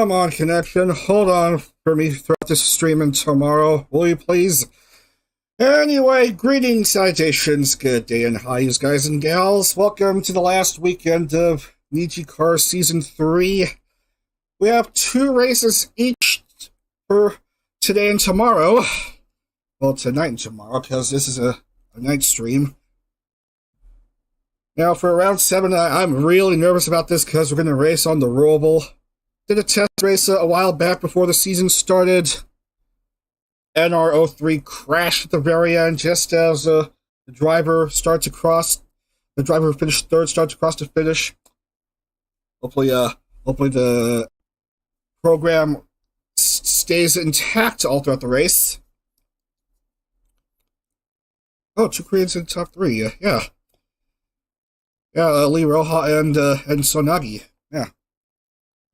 Come on, connection. Hold on for me throughout this streaming tomorrow, will you please? Anyway, greetings, salutations, good day, and hi, you guys and gals. Welcome to the last weekend of NijiCar Season 3. We have 2 races each for today and tomorrow. Well, tonight and tomorrow, because this is a night stream. Now, for round 7, I'm really nervous about this because we're going to race on the Roval. Did a test race a while back before the season started. NR2003 crashed at the very end just as the driver started to cross. The driver who finished third started to cross the finish. Hopefully the program stays intact all throughout the race. Oh, 2 Koreans in the top 3. Yeah. Lee Roval and Sonagi. Yeah.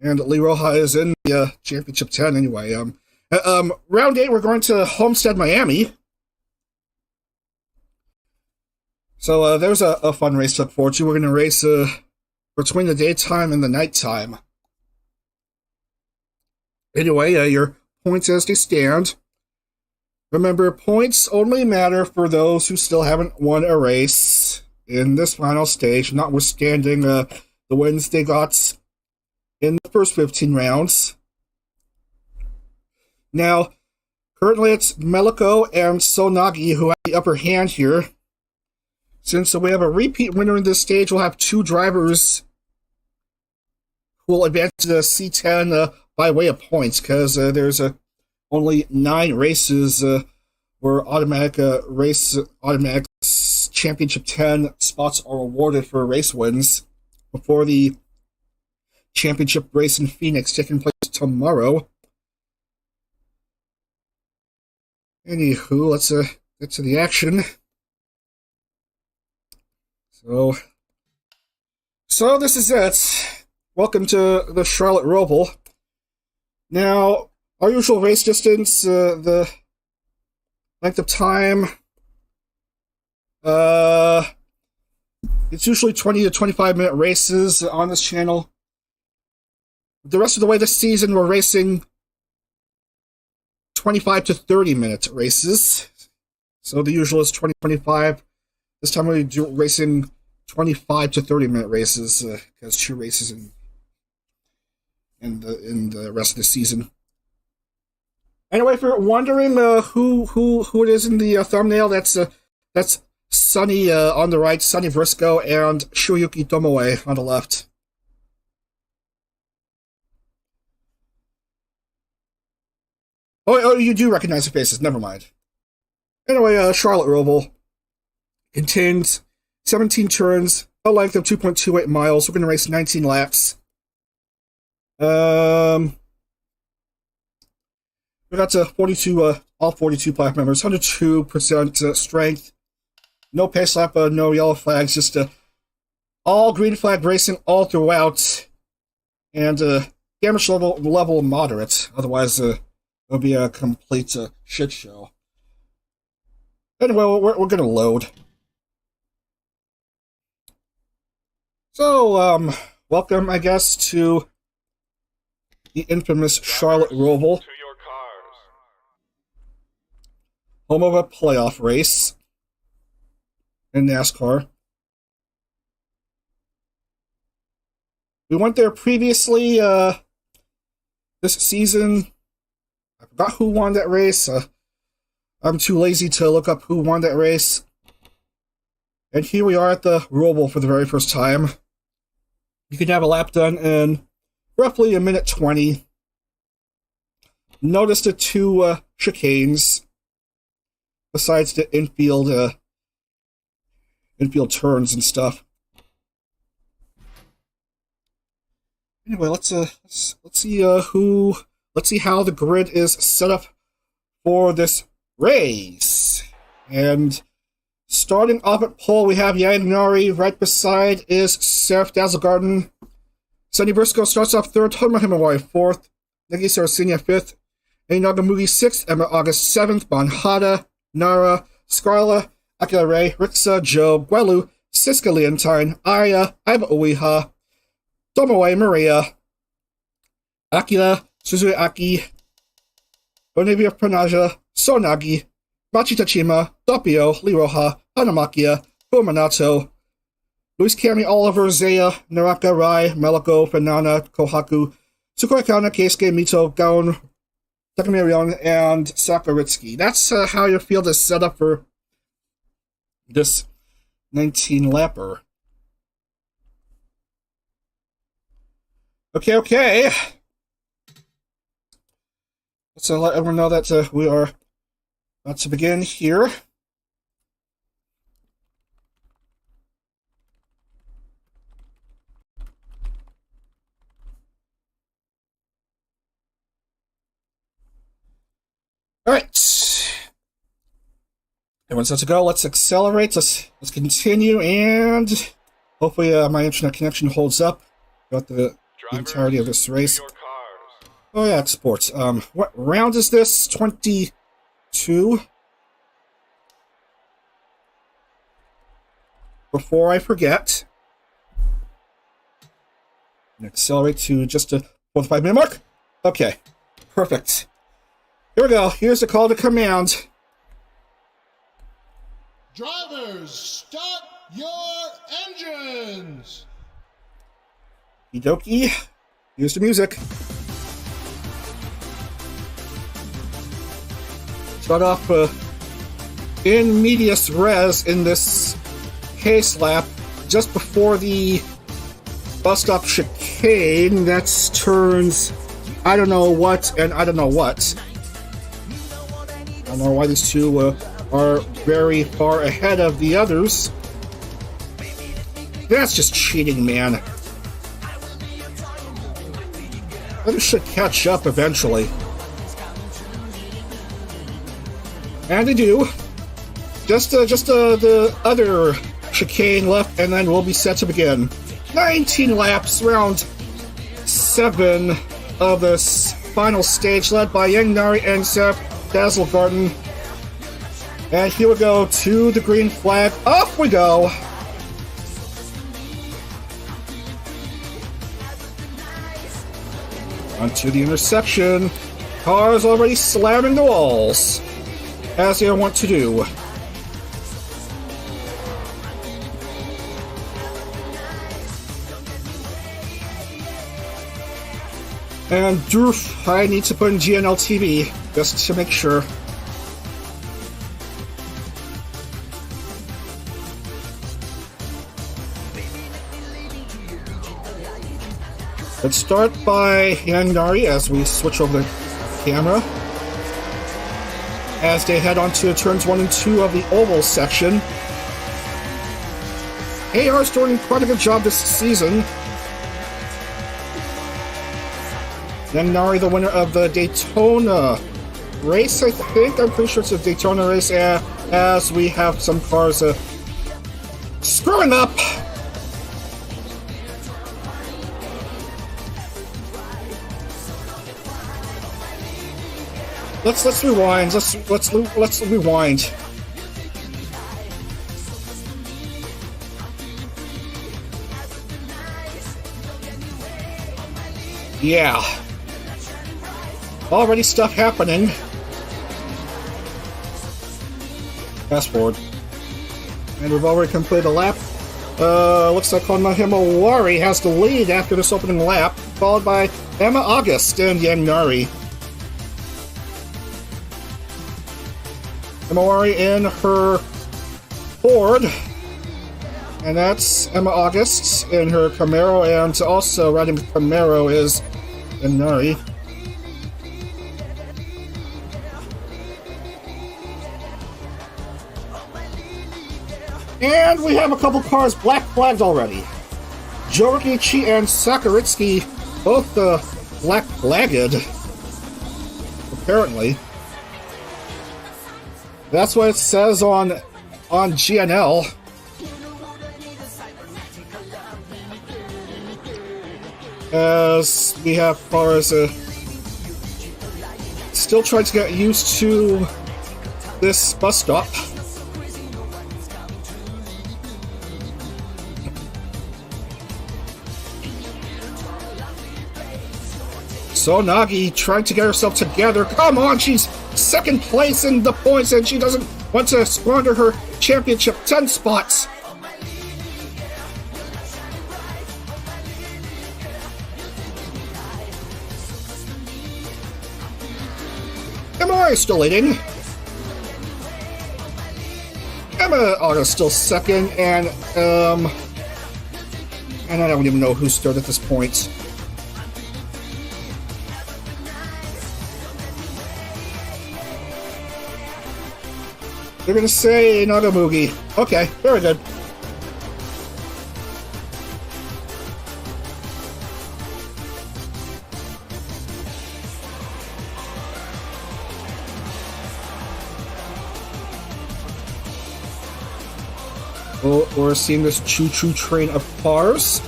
And Lee Roval is in the Championship 10 anyway. Round 8, we're going to Homestead-Miami. So there's a fun race to look forward to. We're going to race between the daytime and the nighttime. Anyway, your points as they stand. Remember, points only matter for those who still haven't won a race in this final stage, notwithstanding the wins they got in the first 15 rounds. Now, currently it's Meliko and Sonagi who have the upper hand here. Since we have a repeat winner in this stage, we'll have 2 drivers who will advance to the C10 by way of points, because there's only 9 races where automatic Championship 10 spots are awarded for race wins before the championship race in Phoenix taking place tomorrow. Anywho, let's get to the action. So this is it. Welcome to the Charlotte Roval. Now, our usual race distance, the length of time, it's usually 20 to 25 minute races on this channel. The rest of the way this season, we're racing 25 to 30 minute races. So the usual is 20-25. This time we're racing 25 to 30 minute races, because 2 races in the rest of the season. Anyway, if you're wondering who it is in the thumbnail, that's Sunny on the right, Sunny Briscoe, and Shoyuki Tomoe on the left. Oh, you do recognize the faces. Never mind. Anyway, Charlotte Roval contains 17 turns, a length of 2.28 miles. We're going to race 19 laps. We got all 42 plaque members, 102% strength. No pace lap, no yellow flags, just all green flag racing all throughout. And damage level moderate. Otherwise, it'll be a complete shit show. Anyway, we're going to load. So, welcome, I guess, to the infamous Charlotte Roval. Home of a playoff race in NASCAR. We went there previously this season. I forgot who won that race. I'm too lazy to look up who won that race. And here we are at the Roval for the very first time. You can have a lap done in roughly 1:20. Notice the 2 chicanes, besides the infield turns and stuff. Anyway, let's see how the grid is set up for this race. And starting off at pole, we have Yagnari. Right beside is Seraph Dazzlegarden. Sunny Briscoe starts off 3rd, Tomo Himawari 4th, Negi Sarasinia 5th, Nagamugi 6th, Emma August 7th, Banhada, Nara, Scarla, Akira Ray, Rixa, Joe, Guelu, Siska Leontine, Aya, Iva Uiha, Tomoe Maria, Akira, Suzuaki, Onevia Pranaja, Sonagi, Machitachima, Doppio, Liroha, Hanamakia, Fuminato, Luis Cami, Oliver, Zaya, Naraka, Rai, Malako, Fanana, Kohaku, Sukoi Kana, Keisuke, Mito, Gaon, Takamirion, and Sakaritsuki. That's how your field is set up for this 19-lapper. Okay. Let's let everyone know that we are about to begin here. Alright. Everyone's set to go. Let's accelerate. Let's continue, and hopefully my internet connection holds up throughout the entirety of this race. Oh yeah, it's sports. What round is this? 22? Before I forget, accelerate to just a 45-minute mark. Okay, perfect. Here we go. Here's the call to command. Drivers, start your engines! Okie dokie. Here's the music. Start off in medias res in this case lap just before the bus stop chicane. That's turns I don't know what and I don't know what. I don't know why these two are very far ahead of the others. That's just cheating, man. Others should catch up eventually. And they do. Just the other chicane left, and then we'll be set to begin. 19 laps, round 7 of this final stage, led by Yang Nari and Seth Dazzlegarden. And here we go to the green flag. Off we go! Onto the intersection. Cars already slamming the walls, as they want to do. And doof, I need to put in GNL TV just to make sure. Let's start by Yang Nari as we switch over the camera, as they head on to turns 1 and 2 of the oval section. AR's doing quite a good job this season. Yang Nari, the winner of the Daytona race, I think. I'm pretty sure it's a Daytona race, as we have some cars screwing up. Let's rewind. Let's rewind. Yeah. Already stuff happening. Fast forward. And we've already completed a lap. Looks like Honma Himawari has the lead after this opening lap, followed by Emma August and Yang Nari. Himawari in her Ford, and that's Emma August in her Camaro, and also riding the Camaro is Yang Nari. And we have a couple cars black flagged already. Jorikichi and Sakaritsuki both black flagged, apparently. That's what it says on GNL. As we have cars still trying to get used to this bus stop. So Nagi trying to get herself together. Come on, she's second place in the points and she doesn't want to squander her championship 10 spots. Emma is still leading. Emma Otto's still second, and I don't even know who's third at this point. They're gonna say Nagamugi. Okay, very good. Well, we're seeing this choo-choo train of cars.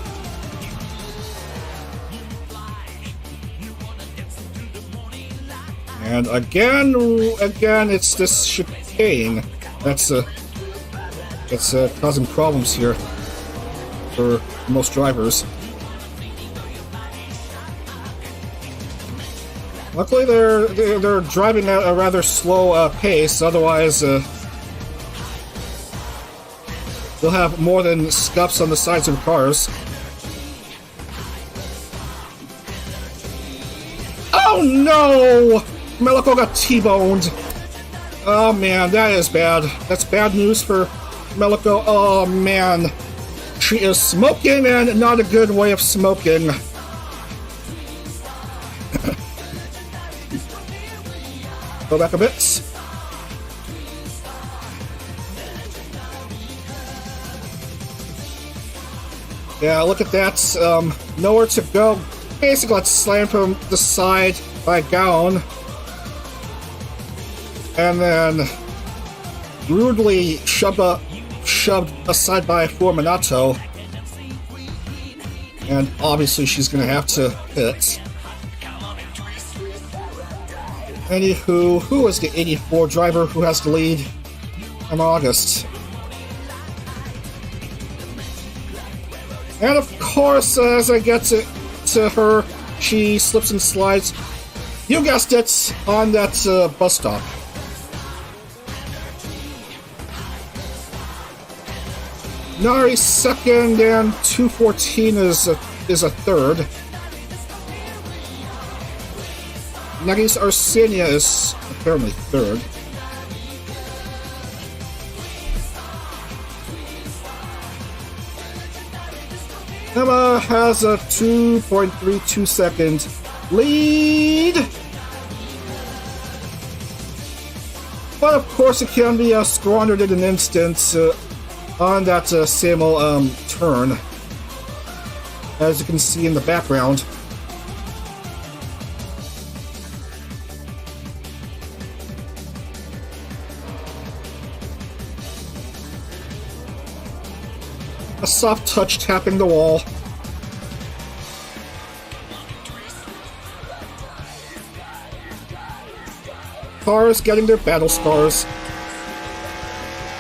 And again, it's this chicane that's causing problems here for most drivers. Luckily, they're driving at a rather slow pace. Otherwise, they'll have more than scuffs on the sides of cars. Oh no! Meliko got T-boned. Oh man, that is bad. That's bad news for Meliko. Oh man. She is smoking, and not a good way of smoking. Go back a bit. Yeah, look at that. Nowhere to go. Basically got slammed from the side by Gaon. And then rudely shoved aside by Forminato. And obviously she's gonna have to hit. Anywho, who is the 84 driver who has the lead in August? And of course, as I get to her, she slips and slides. You guessed it, on that bus stop. Nari second, and 214 is a third. Nagi's Arsenia is apparently third. Emma has a 2.32 second lead. But of course it can be squandered in an instant on that same old turn, as you can see in the background. A soft touch tapping the wall. Cars getting their battle scars.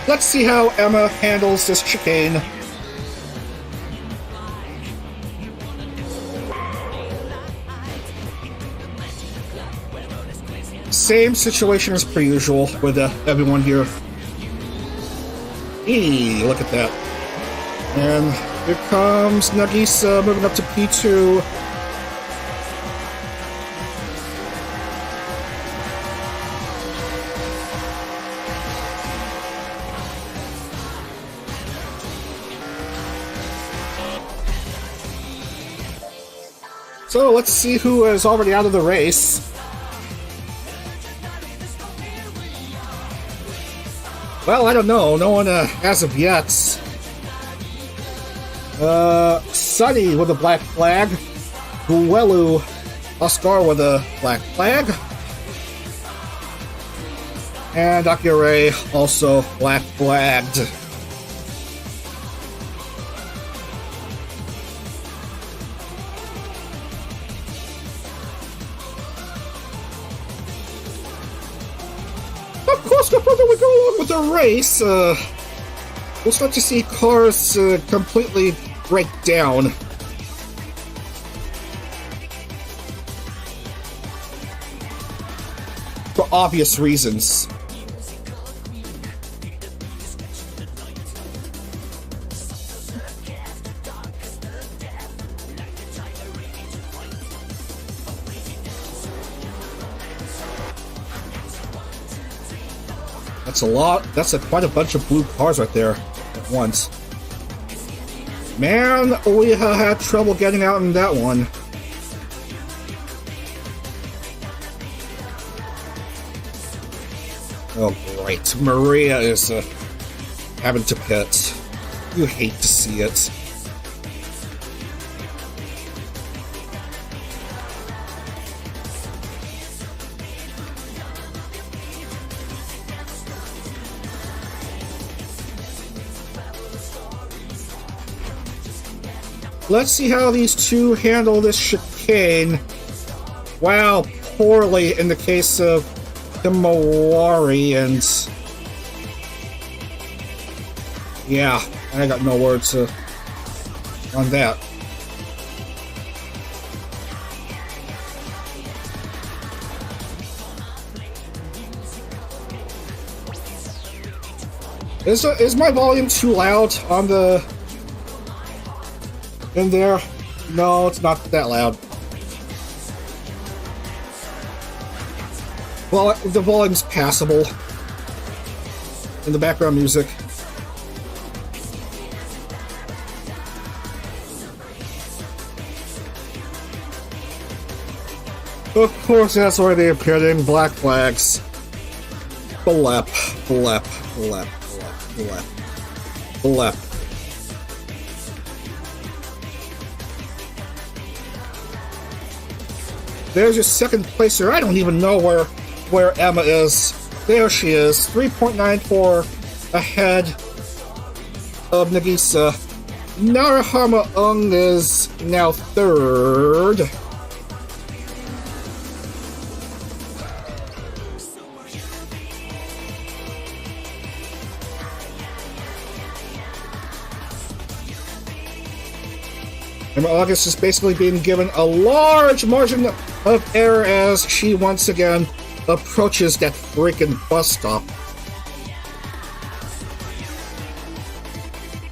Let's see how Emma handles this chicane. Same situation as per usual with everyone here. Eee, look at that. And here comes Nagisa moving up to P2. So let's see who is already out of the race. Well, I don't know. No one as of yet. Sunny with a black flag. Guelu Oscar with a black flag. And Akire also black flagged. Of course, the further we go on with the race, we'll start to see cars completely break down. obvious reasons. That's a lot. That's quite a bunch of blue cars right there at once. Man, we had trouble getting out in that one. Oh, great. Maria is having to pit. You hate to see it. Let's see how these two handle this chicane. Wow, poorly in the case of Himawari, and yeah, I got no words on that. Is my volume too loud on the in there? No, it's not that loud. Well, the volume's passable in the background music. Of course, that's why they appeared in black flags. Blep, blep, blep, blep, blep, blep. There's your second placer. I don't even know where Emma is. There she is, 3.94 ahead of Nagisa. Narahama Ung is now third. And August is basically being given a large margin of error as she once again approaches that freaking bus stop.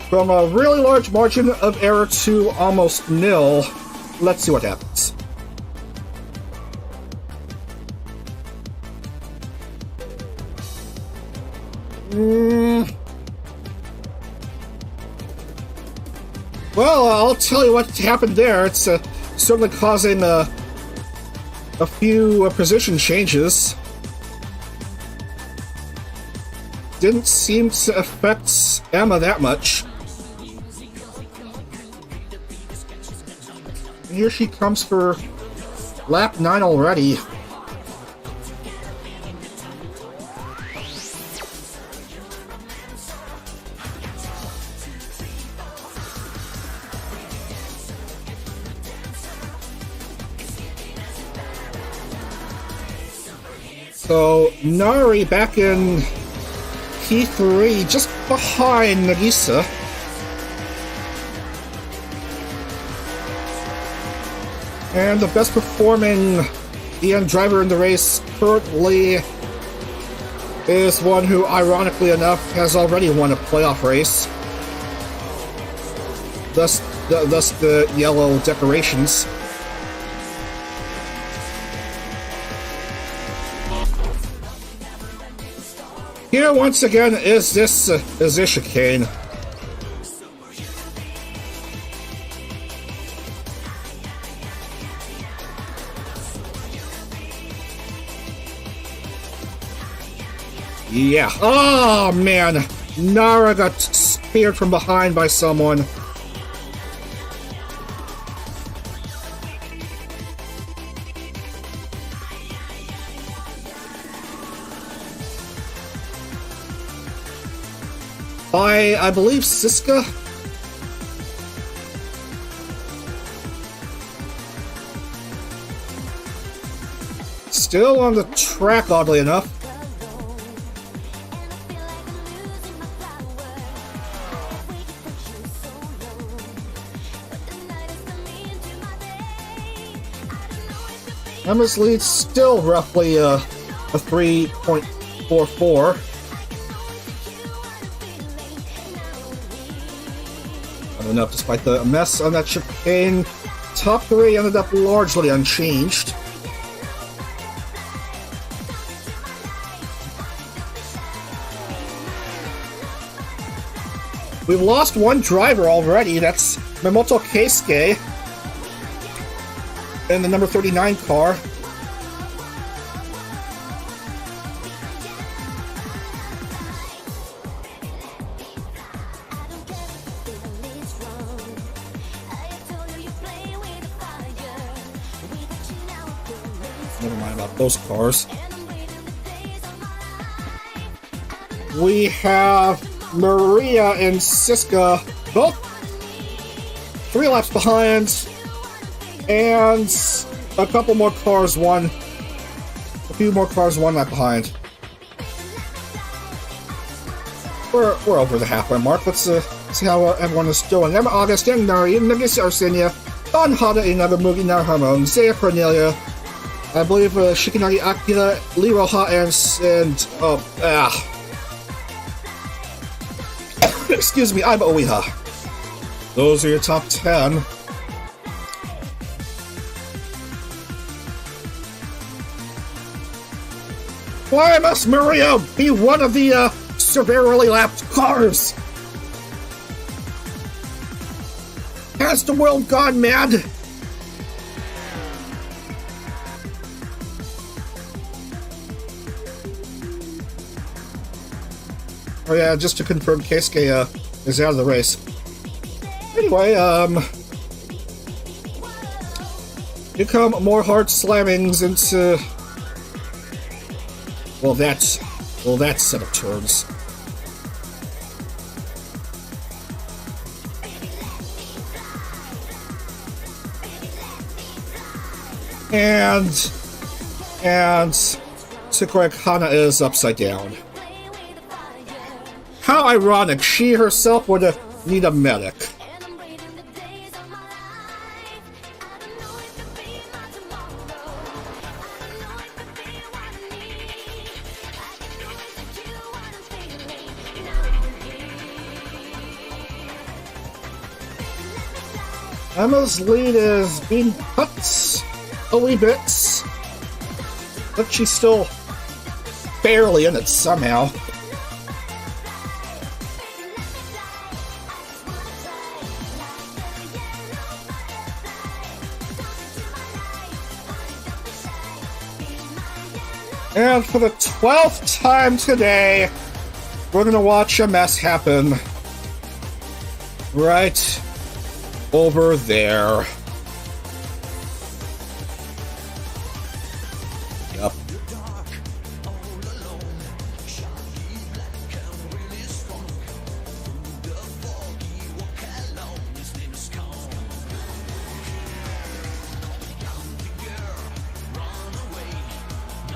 From a really large margin of error to almost nil. Let's see what happens. Well, I'll tell you what happened there. It's certainly causing a few position changes. Didn't seem to affect Emma that much. And here she comes for lap 9 already. So, Nari back in P3, just behind Nagisa. And the best performing EN driver in the race currently is one who, ironically enough, has already won a playoff race. Thus the yellow decorations. Here, once again, is this chicane. Yeah. Oh, man. Nara got speared from behind by someone. By, I believe, Siska? Still on the track, oddly enough. Emma's lead still roughly a 3.44. Not enough despite the mess on that chicane. Top 3 ended up largely unchanged. We've lost one driver already. That's Mamoto Keisuke in the number 39 car. Never mind about those cars. We have Maria and Siska both 3 laps behind, and a couple more cars a few more cars 1 lap behind. We're over the halfway mark. Let's see how everyone is doing. Emma Augustine, Nari, Nagis Arsenia, Don Hada, Inagamugi, Narhamon, Zaya Cornelia, I believe Shikinagi Akira, Liroha, and excuse me, I'm Oiha. Those are your top 10. Why must Maria be one of the severely lapped cars? Has the world gone mad? Oh yeah, just to confirm, Keisuke is out of the race. Anyway, here come more hard slammings into that set of turns. And Sakura Kana is upside down. How ironic, she herself would need a medic. Emma's lead is being cut a wee bit, but she's still barely in it somehow. And for the 12th time today, we're gonna watch a mess happen right over there. Yep.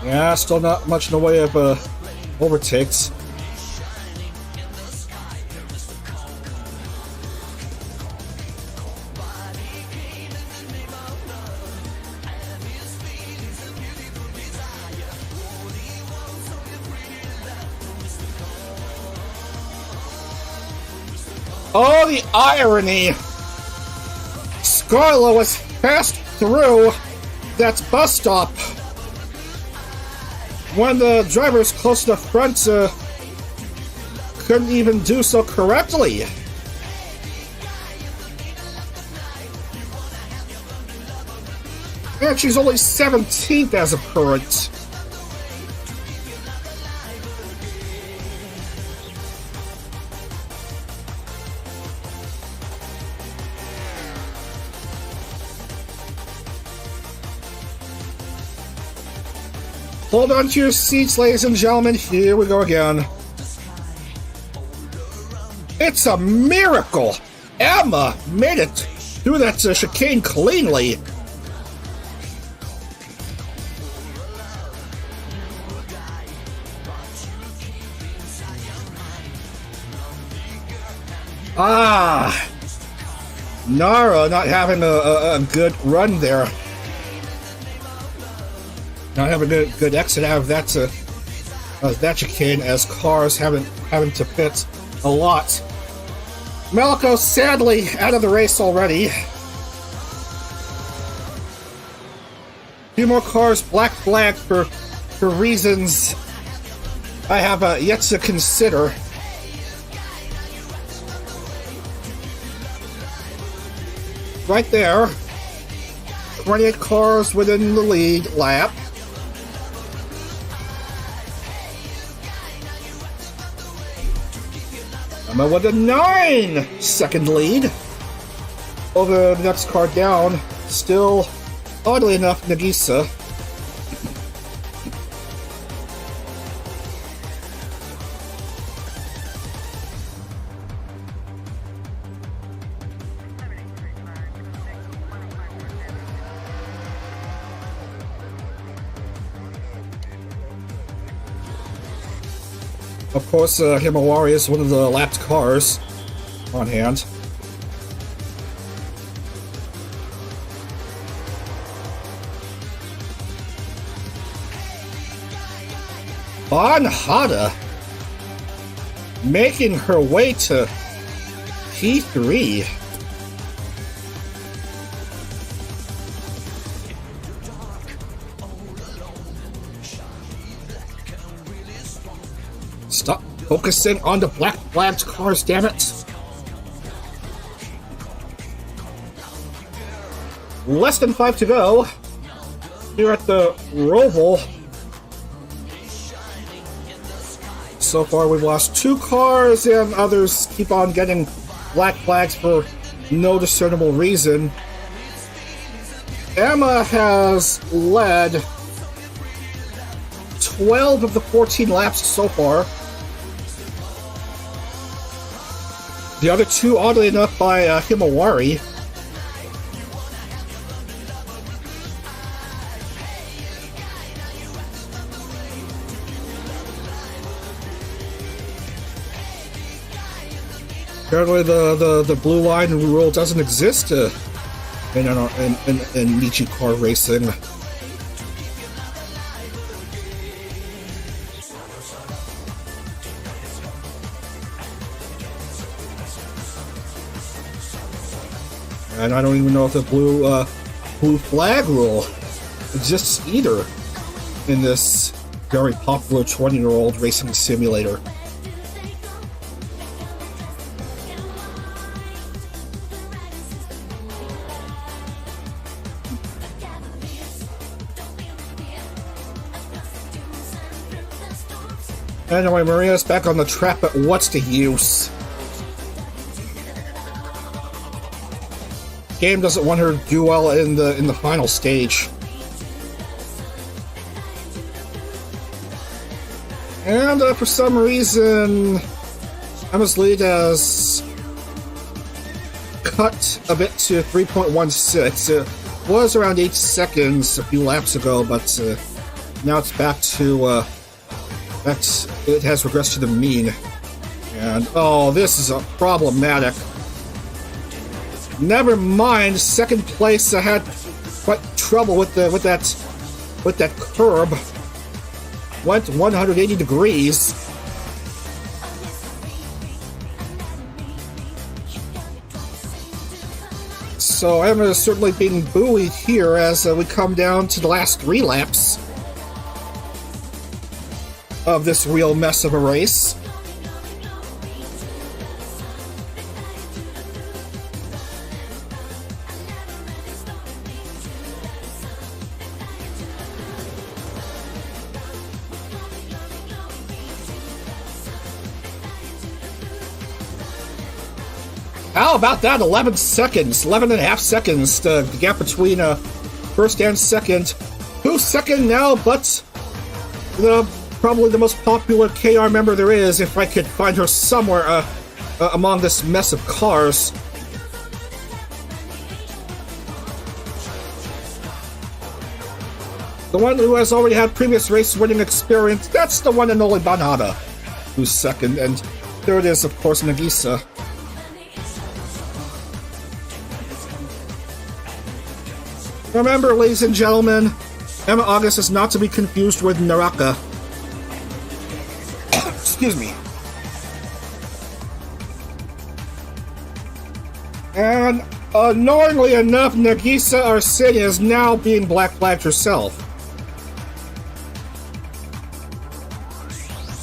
Yeah, still not much in the way of overtakes. Oh, the irony! Scarla was passed through that bus stop when the drivers close to the front couldn't even do so correctly. And she's only 17th as of current. Hold on to your seats, ladies and gentlemen. Here we go again. It's a miracle! Emma made it through that chicane cleanly. Ah! Nara not having a good run there. Not having a good exit out of that chicane, as cars having to pit a lot. Melico sadly out of the race already. Few more cars black flagged for reasons I have yet to consider. Right there, 28 cars within the lead lap. I'm with a 9-second lead over the next car down. Still, oddly enough, Nagisa. Of course, Himawari is one of the lapped cars on hand. Banhada making her way to P3. Stop focusing on the black flagged cars, damn it. Less than 5 to go here at the Roval. So far we've lost 2 cars and others keep on getting black flags for no discernible reason. Emma has led 12 of the 14 laps so far. The other 2, oddly enough, by Himawari. Apparently the blue line rule doesn't exist in NijiCar racing. And I don't even know if the blue flag rule exists either in this very popular 20-year-old racing simulator. Anyway, Maria's back on the track, but what's the use? Game doesn't want her to do well in the final stage. And for some reason, Emma's lead has cut a bit to 3.16. It was around 8 seconds a few laps ago, but now it's back to it has regressed to the mean. And oh, this is problematic. Never mind, second place. I had quite trouble with that curb. Went 180 degrees. So Emma is certainly being buoyed here as we come down to the last 3 laps of this real mess of a race. How about that? 11 seconds, 11 and a half seconds, the gap between first and second. Who's second now but probably the most popular KR member there is, if I could find her somewhere among this mess of cars. The one who has already had previous race winning experience, that's the one and only Banhada, who's second, and third is, of course, Nagisa. Remember, ladies and gentlemen, Emma August is not to be confused with Naraka. Excuse me. And annoyingly enough, Nagisa Arsenia is now being black flagged herself.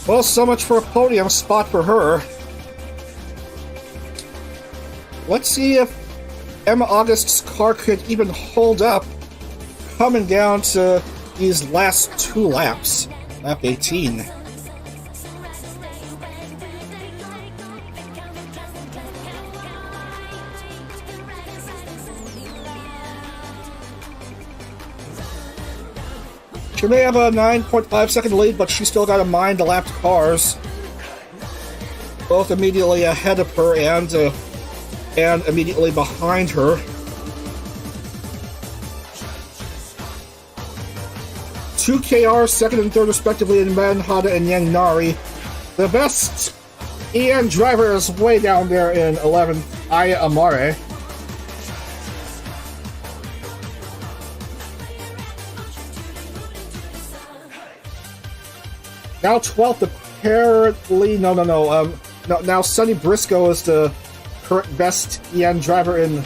Well, so much for a podium spot for her. Let's see if Emma August's car could even hold up coming down to these last 2 laps. Lap 18. She may have a 9.5-second lead, but she still got to mind the lapped cars. Both immediately ahead of her and immediately behind her. 2KR, second and third respectively in Manhada and Yang Nari. The best EN driver is way down there in 11th, Aya Amare. Now 12th, apparently, no, now Sonny Briscoe is the current best EN driver in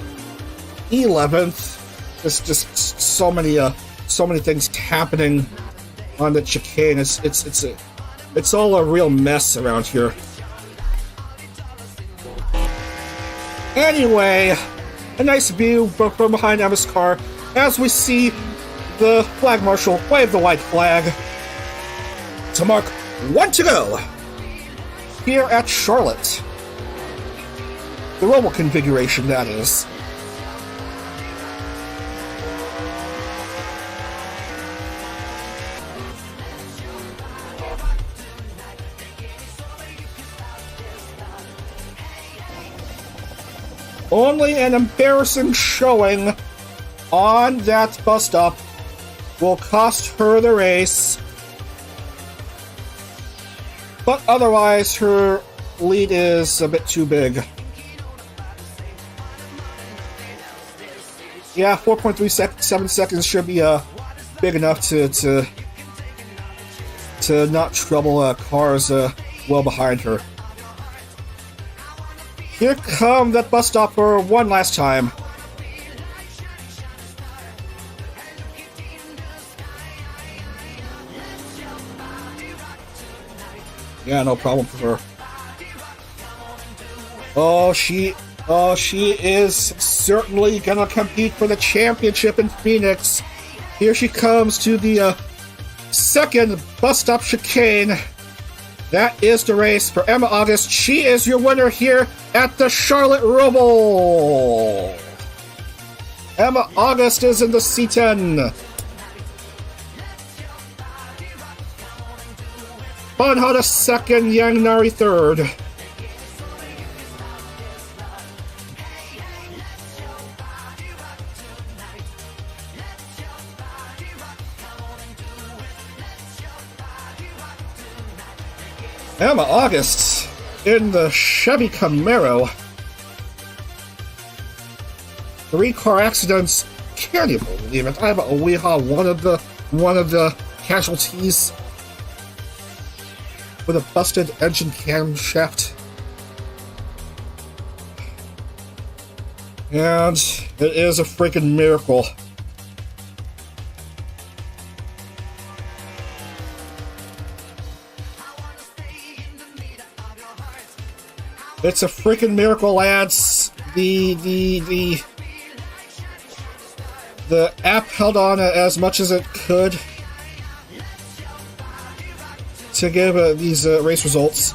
11th. There's just so many things happening on the chicane. It's all a real mess around here. Anyway, a nice view from behind Emma's car as we see the flag marshal wave the white flag to mark 1 to go here at Charlotte. The Roval configuration, that is. Only an embarrassing showing on that bus stop will cost her the race. But otherwise, her lead is a bit too big. Yeah, 4.37 seconds should be big enough to not trouble cars well behind her. Here come that bus stop for one last time. Yeah, no problem for her. Oh, she is certainly gonna compete for the championship in Phoenix. Here she comes to the second bus stop chicane. That is the race for Emma August. She is your winner here at the Charlotte Roval. Emma August is in the C10. Banhada second, Yang Nari third. Emma August in the Chevy Camaro. 3 car accidents. Can't you believe it? I'm one of the casualties with a busted engine camshaft. And it is a freaking miracle. It's a freaking miracle, lads. The app held on as much as it could to give these race results.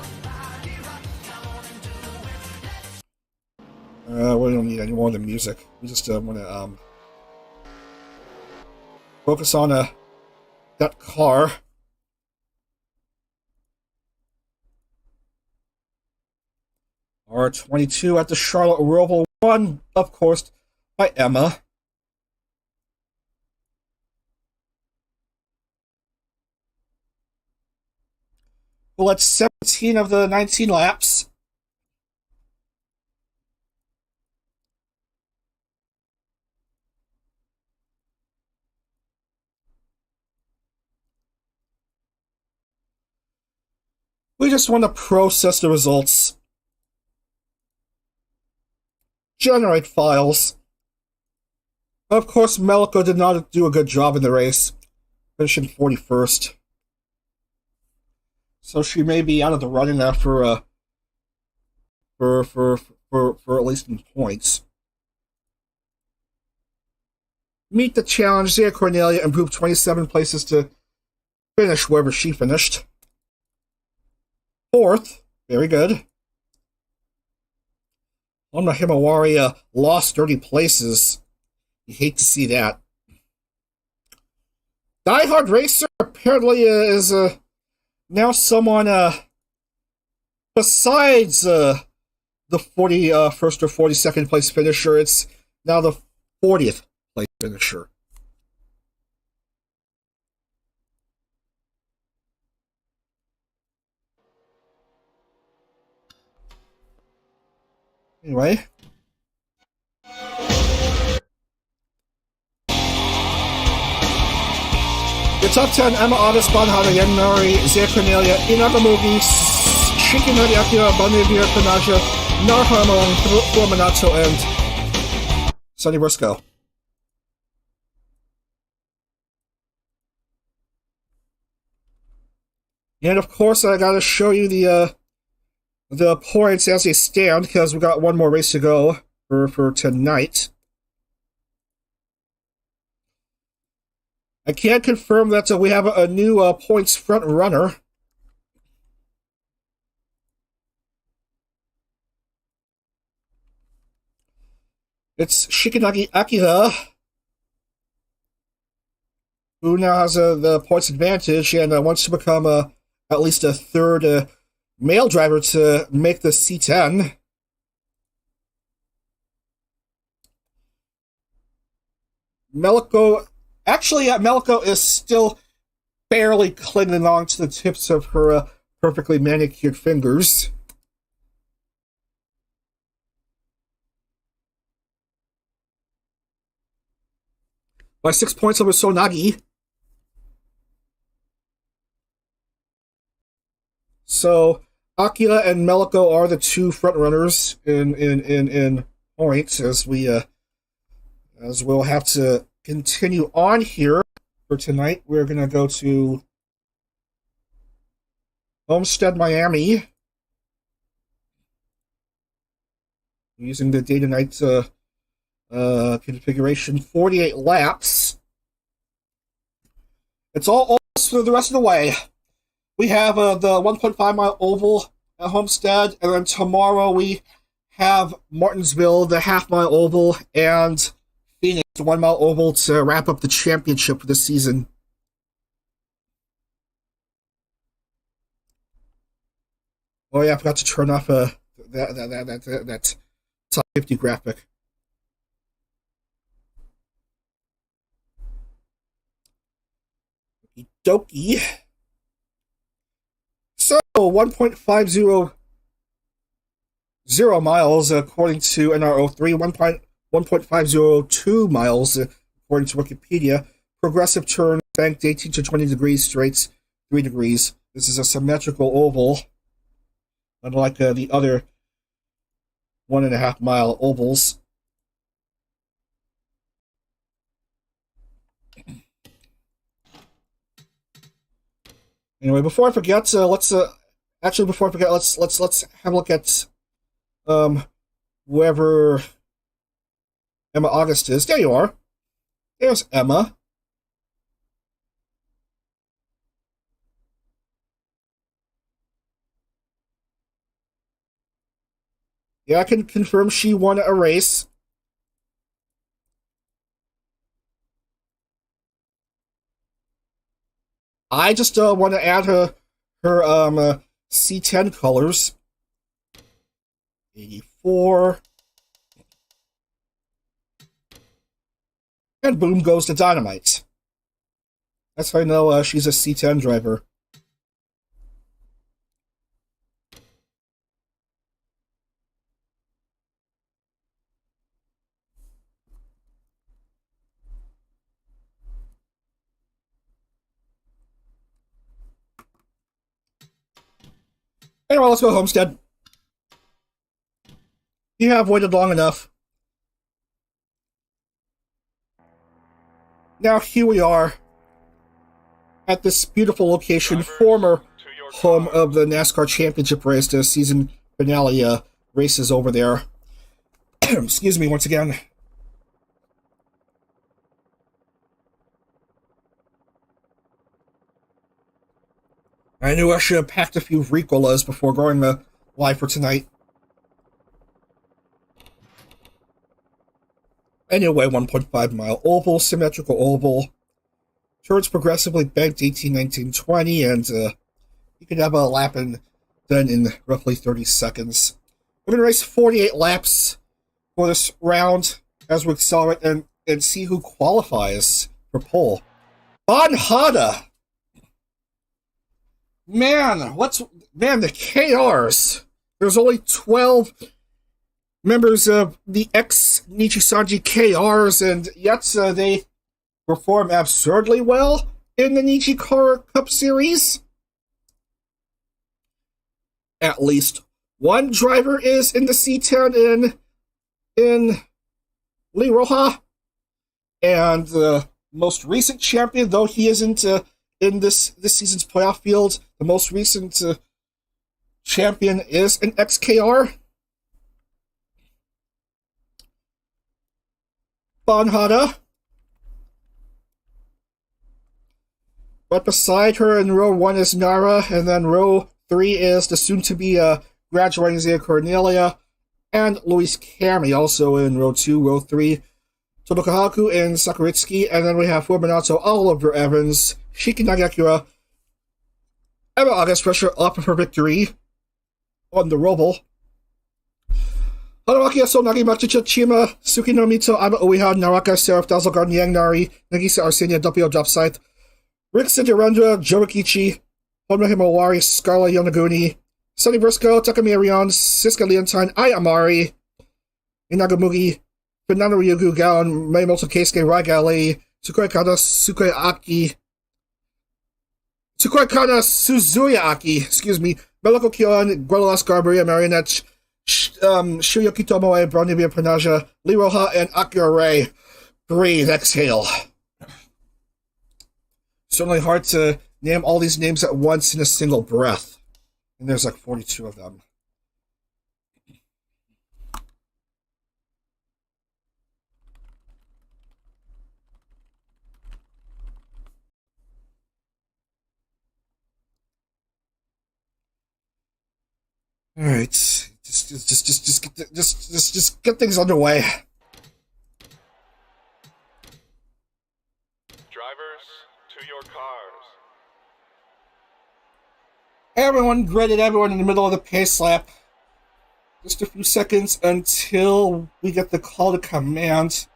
We don't need any more of the music. We just want to focus on that car. R22 at the Charlotte Roval, won, of course, by Emma. Well, that's 17 of the 19 laps. We just want to process the results, generate files. Of course, Melko did not do a good job in the race, finishing 41st. So she may be out of the running now for at least in points. Meet the challenge. Zia Cornelia improved 27 places to finish wherever she finished. 4th, very good. Honma Himawari lost 30 places. You hate to see that. Die Hard Racer apparently is now someone besides the 41st or 42nd place finisher. It's now the 40th place finisher. Anyway. The top 10, Emma August, Banhara, Yenmari, Zia Cornelia, Inagamugi, Shikinari Akira, Banivir, Panaja, Narhamon, Fuaminato, and Sonny Briscoe. And of course, I gotta show you the points as they stand, because we got one more race to go for tonight. I can confirm that we have a new points front runner. It's Shikinagi Akira, who now has the points advantage and wants to become at least a third male driver to make the C10. Melko is still barely clinging on to the tips of her perfectly manicured fingers. By 6 points over Sonagi. So Akira and Melko are the two front runners in points, as we'll have to continue on here. For tonight, we're gonna go to Homestead-Miami using the day to night configuration. 48 laps. It's all almost for the rest of the way. We have the 1.5 mile oval at Homestead, and then tomorrow we have Martinsville, the half mile oval, and Phoenix, the 1 mile oval, to wrap up the championship for the season. Oh yeah, I forgot to turn off that top 50 graphic. Dokie. So 1.500 miles according to NR2003, 1.502 miles according to Wikipedia. Progressive turn, banked 18 to 20 degrees, straights 3 degrees. This is a symmetrical oval, unlike the other 1.5 mile ovals. Anyway, before I forget, let's have a look at whoever Emma August is. There you are. There's Emma. Yeah, I can confirm she won a race. I just want to add her C10 colors. 84. And boom goes the dynamite. That's how I know she's a C10 driver. Anyway, let's go Homestead. You have waited long enough. Now here we are at this beautiful location, former home of the NASCAR Championship race. The season finale races over there. Excuse me once again. I knew I should have packed a few Ricolas before going live for tonight. Anyway, 1.5 mile oval, symmetrical oval. Turns progressively banked 18, 19, 20, and you can have a lap done in roughly 30 seconds. We're going to race 48 laps for this round as we accelerate and see who qualifies for pole. Bonhada! Man, the KRs. There's only 12 members of the ex-Nijisanji KRs, and yet they perform absurdly well in the NijiCar Cup Series. At least one driver is in the C10 in Lee Roja, and the most recent champion, though he isn't in this season's playoff field, the most recent champion is an ex-KR. Bonhada. But beside her in row 1 is Nara, and then row 3 is the soon-to-be graduating Zia Cornelia, and Luis Cami, also in row 2, row 3, Todokahaku and Sakuritsuki, and then we have Fuminato, Oliver Evans, Shiki Nagakura, Emma August Pressure up for victory on the Roval. Haruaki Aso, Nagi Machicha, Chima, Suki no Mito, Ama Ueha, Naraka, Seraph, Dazzleguard, Yang Nari, Nagisa Arsenia, Doppio Dropsite, Rick Cinderandra, Joakichi, Honma Himawari, Scarla Yonaguni, Sunny Briscoe, Takami Arion, Siska Leontine, Ai Amari, Inagamugi, Fernando Ryugu, Gaon, Maemoto Keisuke, Rai Gali, Tsukoi Kana, Suzuya Aki, Meloko Kyon, Guadalas Garberia, Marionette, Shuyoki Tomoe, Bronibia Panaja, Lee Roja, and Akira Ray. Breathe, exhale. Certainly hard to name all these names at once in a single breath. And there's like 42 of them. All right, just get things underway. Drivers, to your cars. Everyone gridded, everyone in the middle of the pace lap. Just a few seconds until we get the call to command.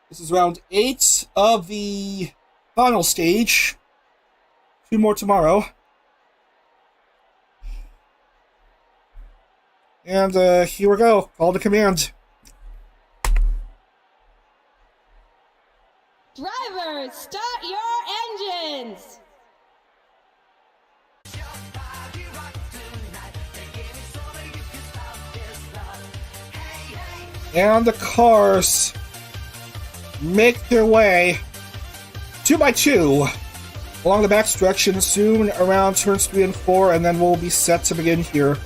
This is round 8 of the final stage. 2 more tomorrow. And here we go. Call to command. Drivers, start your engines! And the cars make their way 2 by 2 along the backstretch, and soon around turns 3 and 4, and then we'll be set to begin here.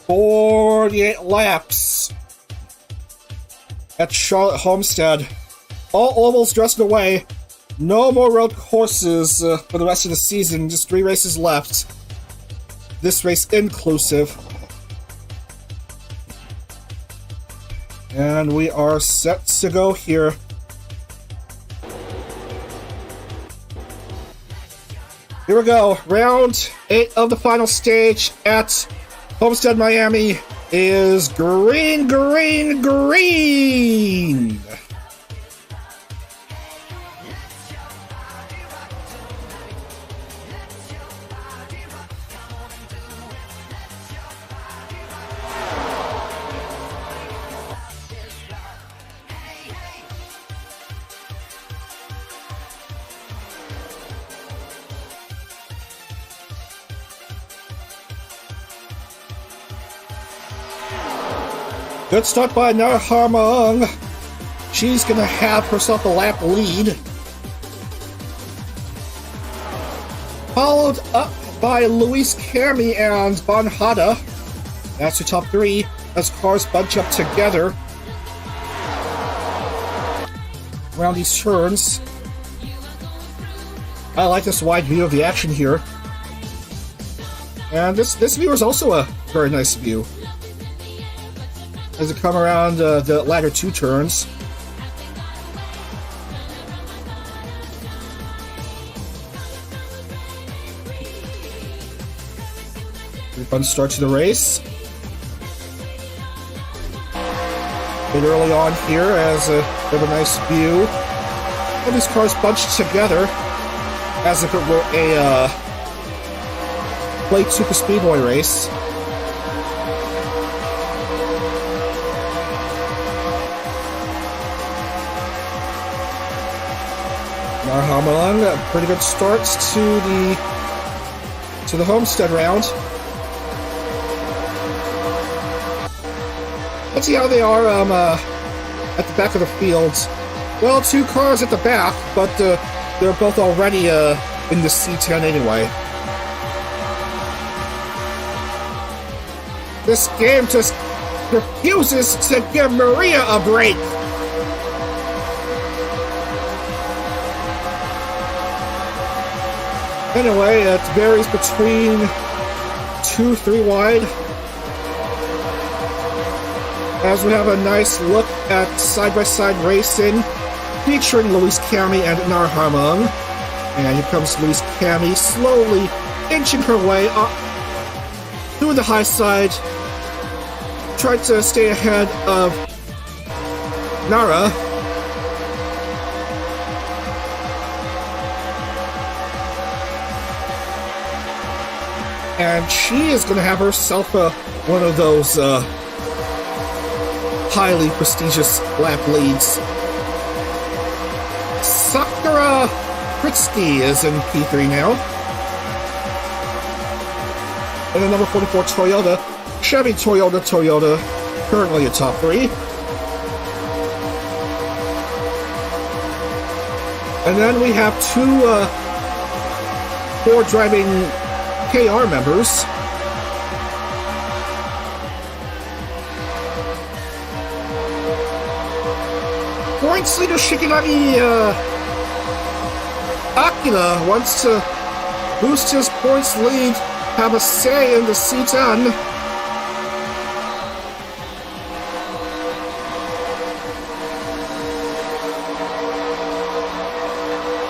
48 laps at Charlotte Homestead. All ovals dressed away. No more road courses for the rest of the season. Just 3 races left. This race inclusive. And we are set to go here. Here we go. Round 8 of the final stage at Homestead-Miami is green, green, green! Good start by Nijisanji. She's gonna have herself a lap lead. Followed up by Luis Cami and Bonhada. That's your top three as cars bunch up together around these turns. I like this wide view of the action here. And this view is also a very nice view as it come around the latter two turns. Pretty fun start to the race. Bit early on here as we have a nice view. All these cars bunched together as if it were a Plate Super Speedway race. Nijisanji, pretty good starts to the Homestead round. Let's see how they are at the back of the field. Well, two cars at the back, but they're both already in the C10 anyway. This game just refuses to give Maria a break. Anyway, it varies between 2-3 wide. As we have a nice look at side-by-side racing featuring Luis Cami and Nijisanji. And here comes Luis Cami slowly inching her way up through the high side, trying to stay ahead of Nara. And she is going to have herself one of those highly prestigious lap leads. Sakura Kritsky is in P3 now. And the number 44 Toyota, Chevy Toyota, currently a top three. And then we have two Ford driving KR members. Points leader Shikinagi Akira wants to boost his points lead, have a say in the C10.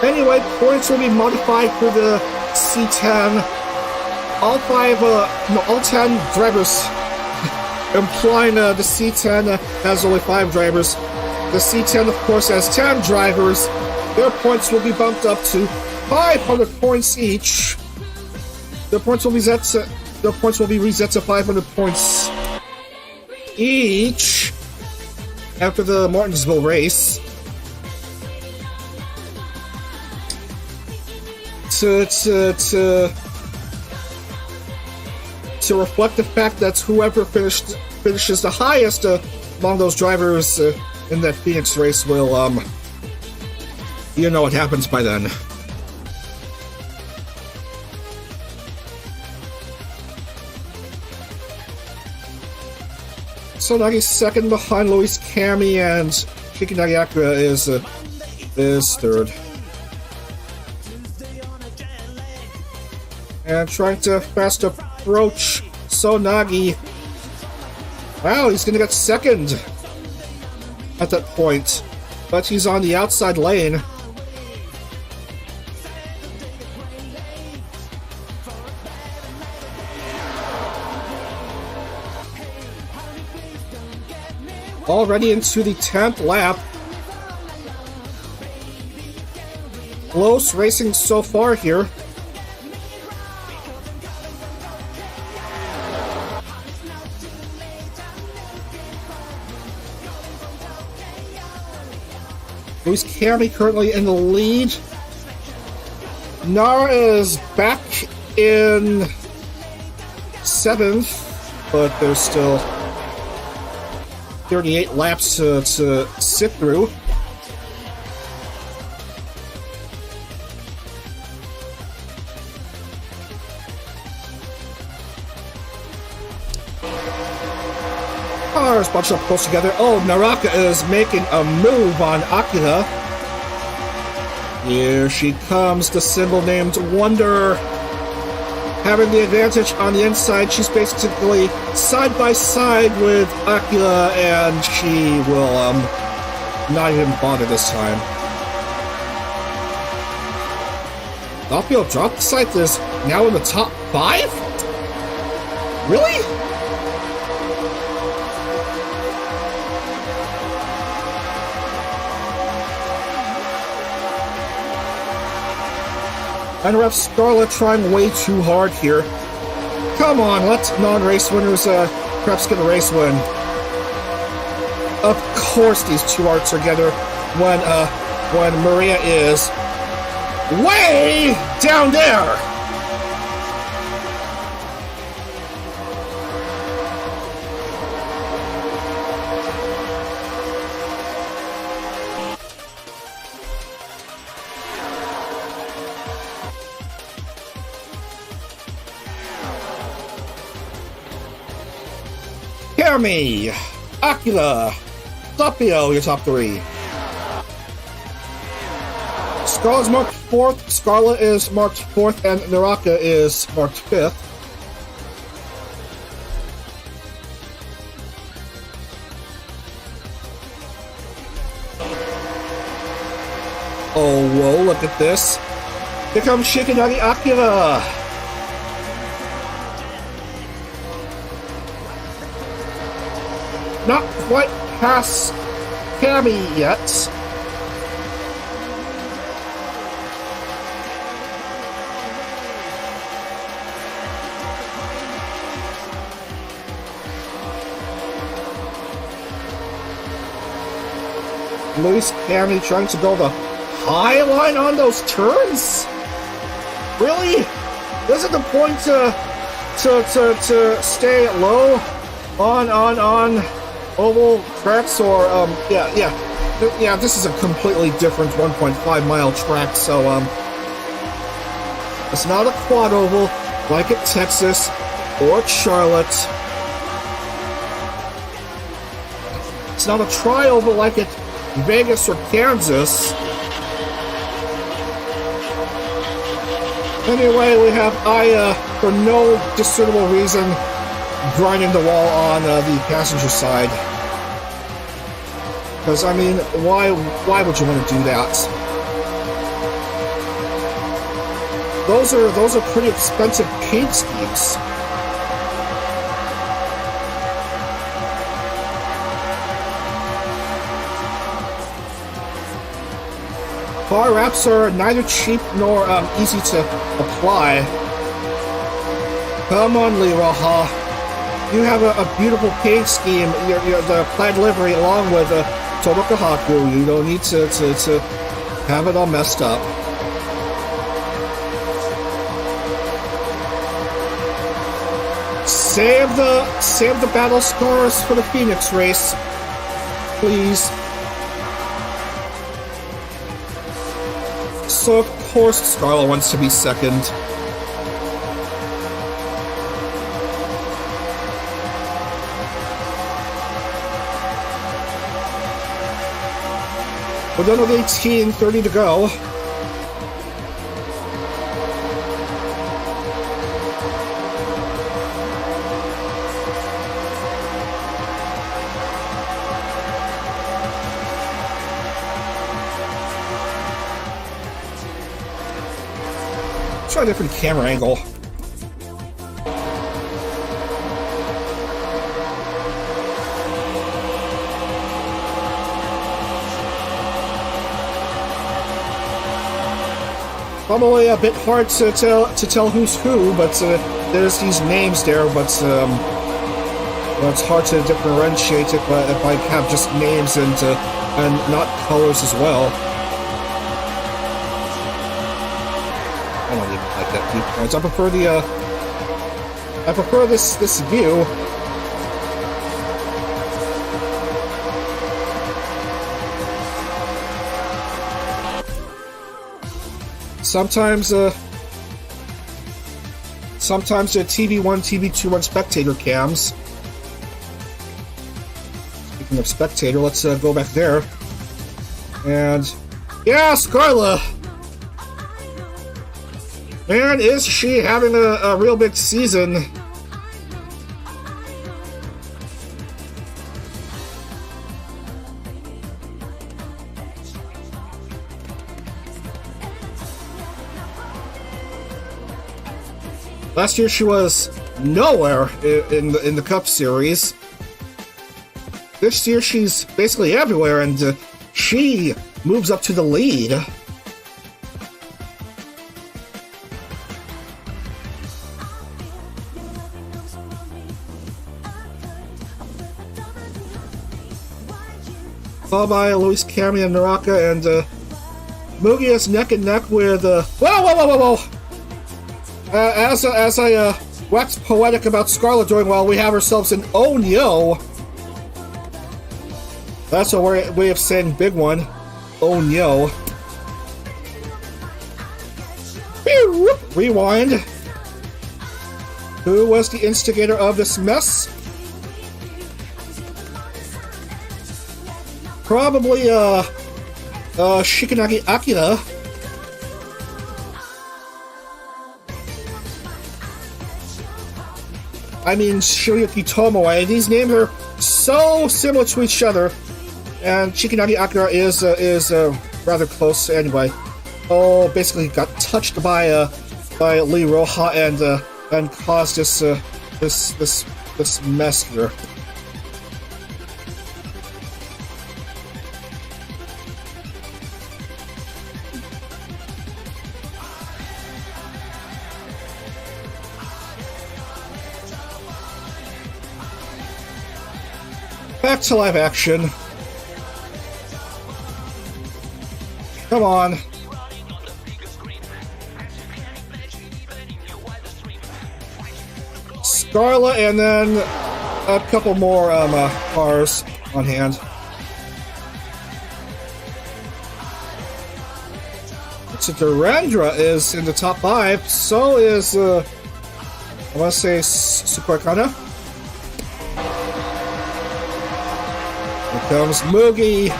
Anyway, points will be modified for the C10. All 10 drivers, implying the C10 has only 5 drivers. The C10, of course, has 10 drivers. Their points will be bumped up to 500 points each. Their points will be reset to 500 points each after the Martinsville race. To reflect the fact that whoever finishes the highest among those drivers in that Phoenix race will, you know what happens by then. So Nagi's second behind Luis Cami, and Shikinagi Akira is third. And trying to fast approach Sonagi. Wow, he's gonna get second at that point, but he's on the outside lane. Already into the 10th lap. Close racing so far here. Luis Cami currently in the lead. Nara is back in 7th, but there's still 38 laps to sit through. Cars bunch up close together. Oh, Naraka is making a move on Akira. Here she comes, the symbol named Wonder. Having the advantage on the inside, she's basically side by side with Akira, and she will not even bother this time. Doppio drop site is now in the top 5? Really? And ref Scarlett trying way too hard here. Come on, let non-race winners perhaps get a race win. Of course these two are together when Maria is way down there. Jeremy, Akira, Doppio, your top 3. Scarlett's marked 4th, Scarlett is marked 4th, and Naraka is marked 5th. Oh, whoa, look at this. Here comes Shikanagi Akira. Not quite past Cammy yet. Luis Cammy trying to go the high line on those turns? Really? Isn't the point to stay low on oval tracks, or yeah, this is a completely different 1.5 mile track, so it's not a quad oval like at Texas or Charlotte. It's not a tri oval like at Vegas or Kansas. Anyway, we have Aya, for no discernible reason, grinding the wall on the passenger side. Because, I mean, why would you want to do that? Those are pretty expensive paint schemes. Car wraps are neither cheap nor easy to apply. Come on, Roval. You have a beautiful paint scheme, the plaid livery along with Torokahaku. You don't need to have it all messed up. Save the battle scars for the Phoenix race, please. So of course Scarlett wants to be second. We're done with 18, 30 to go. Try a different camera angle. Probably a bit hard to tell who's who, but there's these names there, but well, it's hard to differentiate it if I have just names and not colors as well. I don't even like that viewpoint. I prefer this view. sometimes the TV1, TV2 spectator cams. Speaking of spectator, let's go back there. And yeah, Scarla. Man, is she having a real big season. Last year she was nowhere in the Cup Series. This year she's basically everywhere, and she moves up to the lead. Followed by Luis Cami and Naraka, and Mugi is neck and neck with whoa! As I wax poetic about Scarlet doing well, we have ourselves an oh no. That's a way of saying big one. Oh no. Rewind. Who was the instigator of this mess? Probably Shikanagi Akira. I mean, Shiryuki Tomoe. These names are so similar to each other, and Shikanagi Akira is rather close anyway. Oh, basically got touched by Lee Roha and caused this mess here. Back to live action. Come on. Scarlet, and then a couple more cars on hand. So Durandra is in the top 5. So is I want to say Sukoi Kana. Here comes Mugi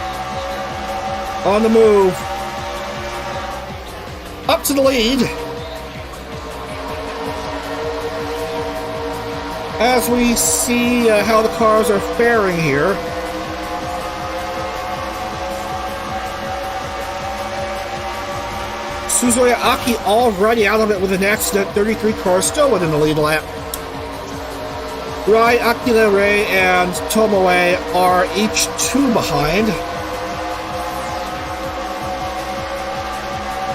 on the move. Up to the lead. As we see how the cars are faring here. Suzuya Aki already out of it with an accident. 33 cars still within the lead lap. Rai, Akira Ray, and Tomoe are each 2 behind.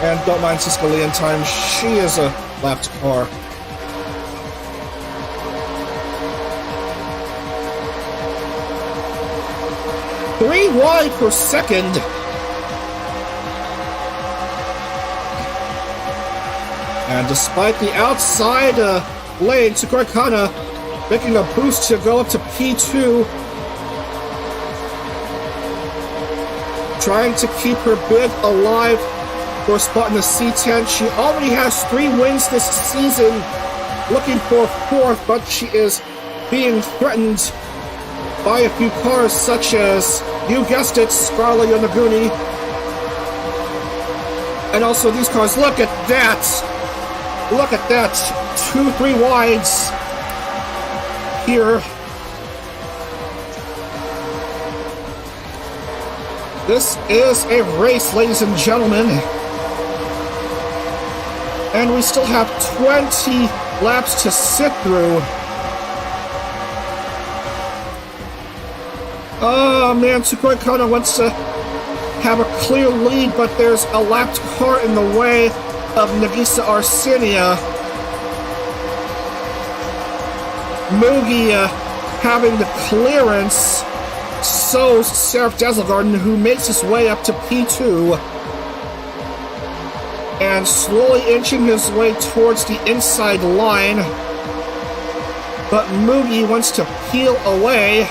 And don't mind Siska Lee in time, she is a lapped car. Three wide per second. And despite the outside lane, Sakura Kana making a boost to go up to P2. Trying to keep her bid alive for a spot in the C10. She already has 3 wins this season, looking for 4th, but she is being threatened by a few cars such as, you guessed it, Scarlet Yonaguni. And also these cars, look at that! Look at that! 2-3 wides here. This is a race, ladies and gentlemen. And we still have 20 laps to sit through. Oh man, Tsukoi Kono wants to have a clear lead, but there's a lapped car in the way of Nagisa Arsinia. Mugi having the clearance. So Seraph Dazzlegarden, who makes his way up to P2 and slowly inching his way towards the inside line. But Mugi wants to peel away.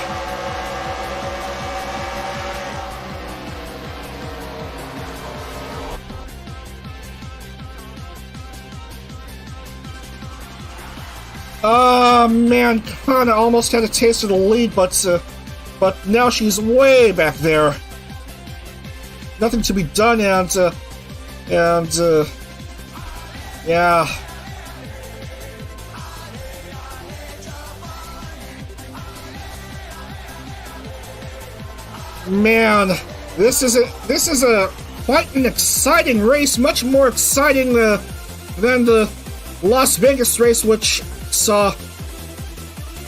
Oh man, kinda almost had a taste of the lead, but now she's way back there. Nothing to be done, and yeah. Man, this is a quite an exciting race, much more exciting than the Las Vegas race, which saw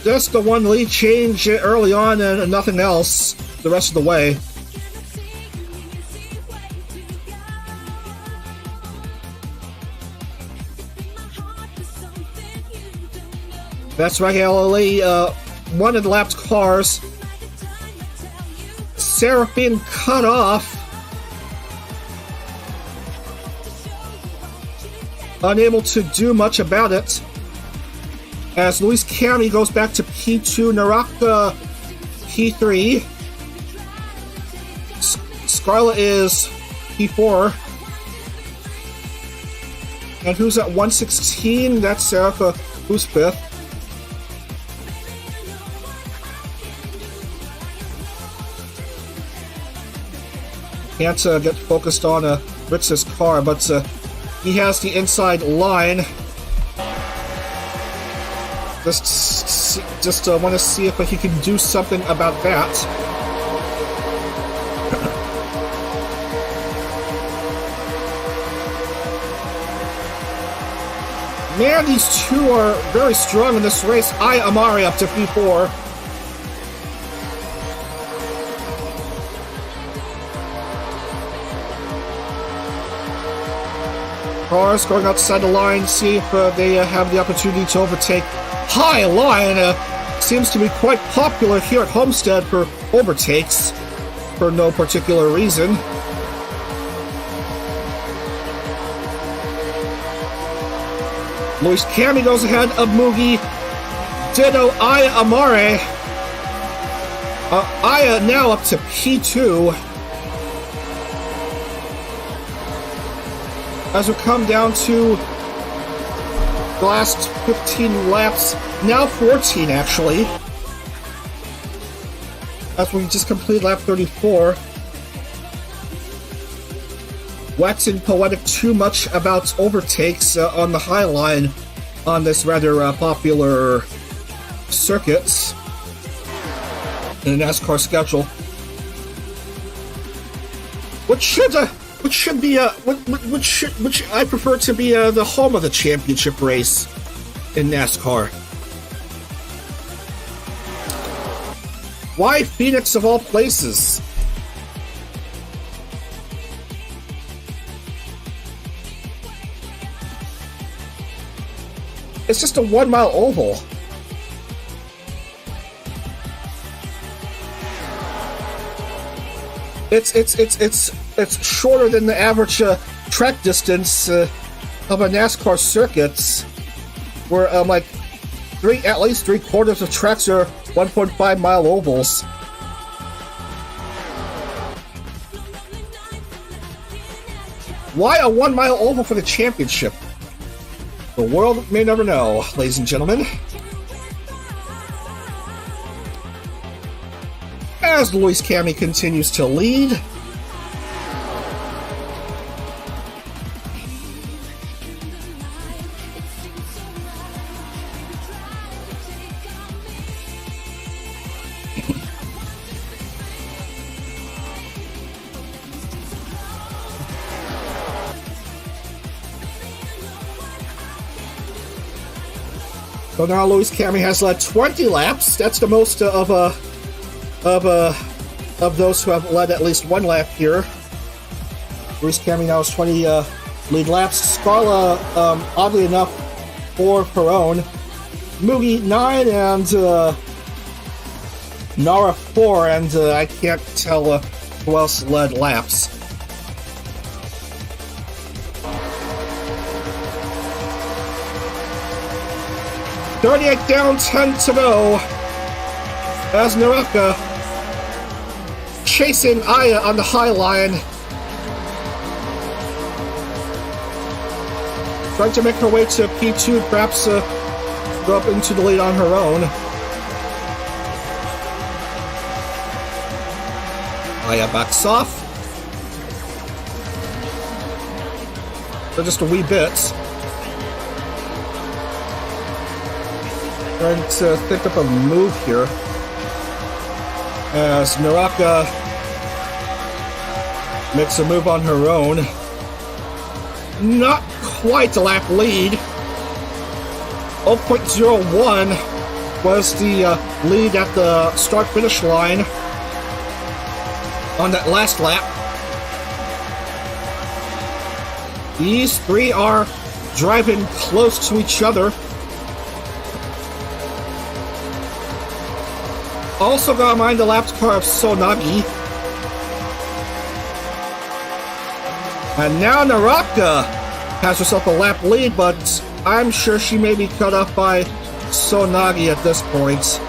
just the one lead change early on and nothing else the rest of the way. That's right, LLE, one of the lapped cars. Sarah being cut off. Unable to do much about it. As Luis Cami goes back to P2, Naraka P3. Scarlett is P4. And who's at 116? That's Sarah, who's 5th. Can't get focused on Ritz's car, but he has the inside line. Just want to see if he can do something about that. Man, these two are very strong in this race. Amari up to P4. Cars going outside the line, see if they have the opportunity to overtake. High line seems to be quite popular here at Homestead for overtakes, for no particular reason. Luis Cami goes ahead of Mugi. Ditto Amare. Aya now up to P2. As we come down to the last 15 laps, now 14 actually, as we just completed lap 34. Waxing poetic too much about overtakes on the high line on this rather popular circuit in the NASCAR schedule, which I prefer to be the home of the championship race in NASCAR. Why Phoenix of all places? It's just a 1 mile oval. It's shorter than the average track distance of a NASCAR circuit, where like at least 3/4 of tracks are 1.5 mile ovals. Why a 1 mile oval for the championship? The world may never know, ladies and gentlemen. As Luis Cami continues to lead. So now Luis Cami has led 20 laps. That's the most of those who have led at least one lap here. Luis Cami now has 20 lead laps. Scarla, oddly enough, 4 of her own. Mugi 9 and Nara 4, and I can't tell who else led laps. .38 down, 10 to go. As Naraka chasing Aya on the high line. Trying to make her way to P2, perhaps go up into the lead on her own. Aya backs off. For just a wee bit. Trying to think up a move here. As Naraka makes a move on her own. Not quite a lap lead. 0.01 was the lead at the start-finish line on that last lap. These three are driving close to each other. Also gotta mind the lap car of Sonagi. And now Naraka has herself a lap lead, but I'm sure she may be cut off by Sonagi at this point.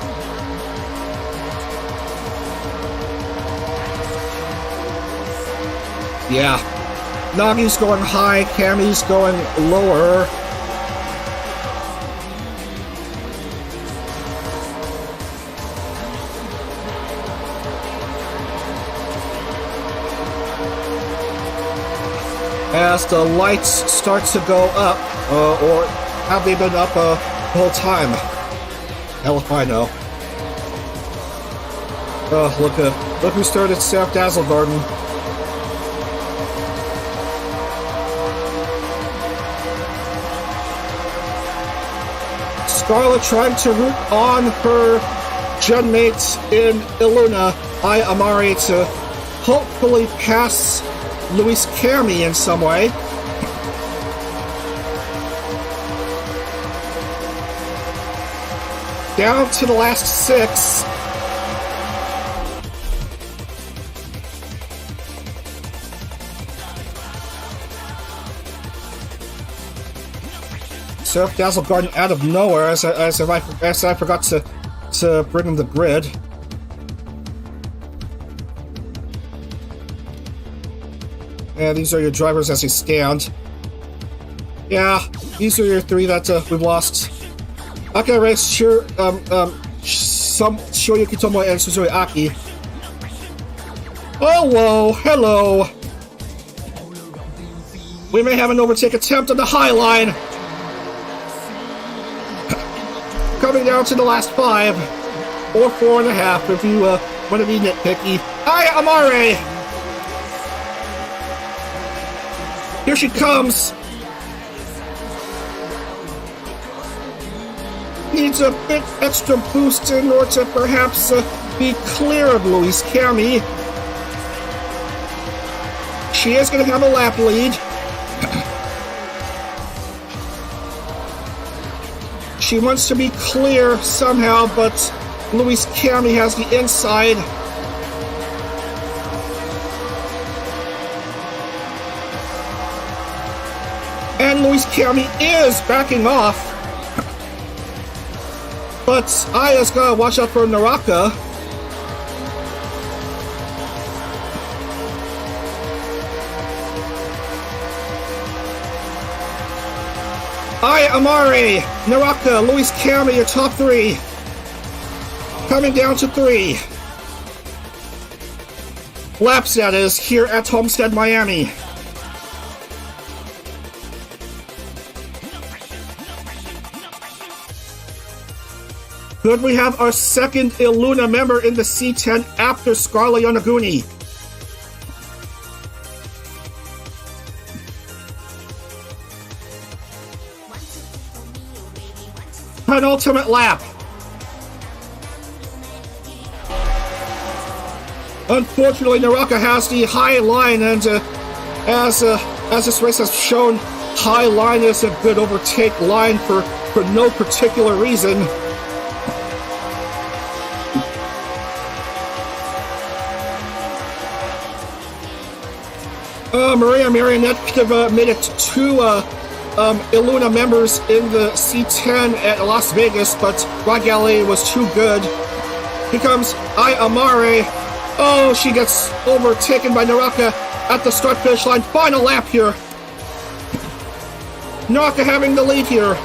Yeah. Nagi's going high, Cammy's going lower. As the lights start to go up, or have they been up the whole time? Hell if I know. Oh, look who started South Dazzle Garden. Scarlett trying to root on her genmate in Iluna, Aya Amari, to hopefully pass Luis Cammy in some way. Down to the last 6. Surf Dazzle Garden out of nowhere as I forgot to bring in the grid. And these are your drivers as they stand. Yeah, these are your 3 that we've lost. Okay, race sure some Shoyuki Tomo and Suzui Aki. Hello. We may have an overtake attempt on the high line. Coming down to the last 5 or 4.5 if you want to be nitpicky. Aya Amare. Here she comes. Needs a bit extra boost in order to perhaps be clear of Luis Cammy. She is going to have a lap lead. She wants to be clear somehow, but Luis Cammy has the inside. And Luis Cammy is backing off. But Aya's gotta watch out for Naraka. Aya Amari, Naraka, Luis Cammy, your top 3. Coming down to 3. Laps, that is, here at Homestead-Miami. Good, we have our second Iluna member in the C10 after Scarlett Yonaguni. Penultimate lap. Unfortunately, Naraka has the high line, and as this race has shown, high line is a good overtake line for no particular reason. Maria Marionette could have made it 2 Iluna members in the C10 at Las Vegas, but Ragali was too good. Here comes Aya Amare. Oh, she gets overtaken by Naraka at the start-finish line. Final lap here. Naraka having the lead here.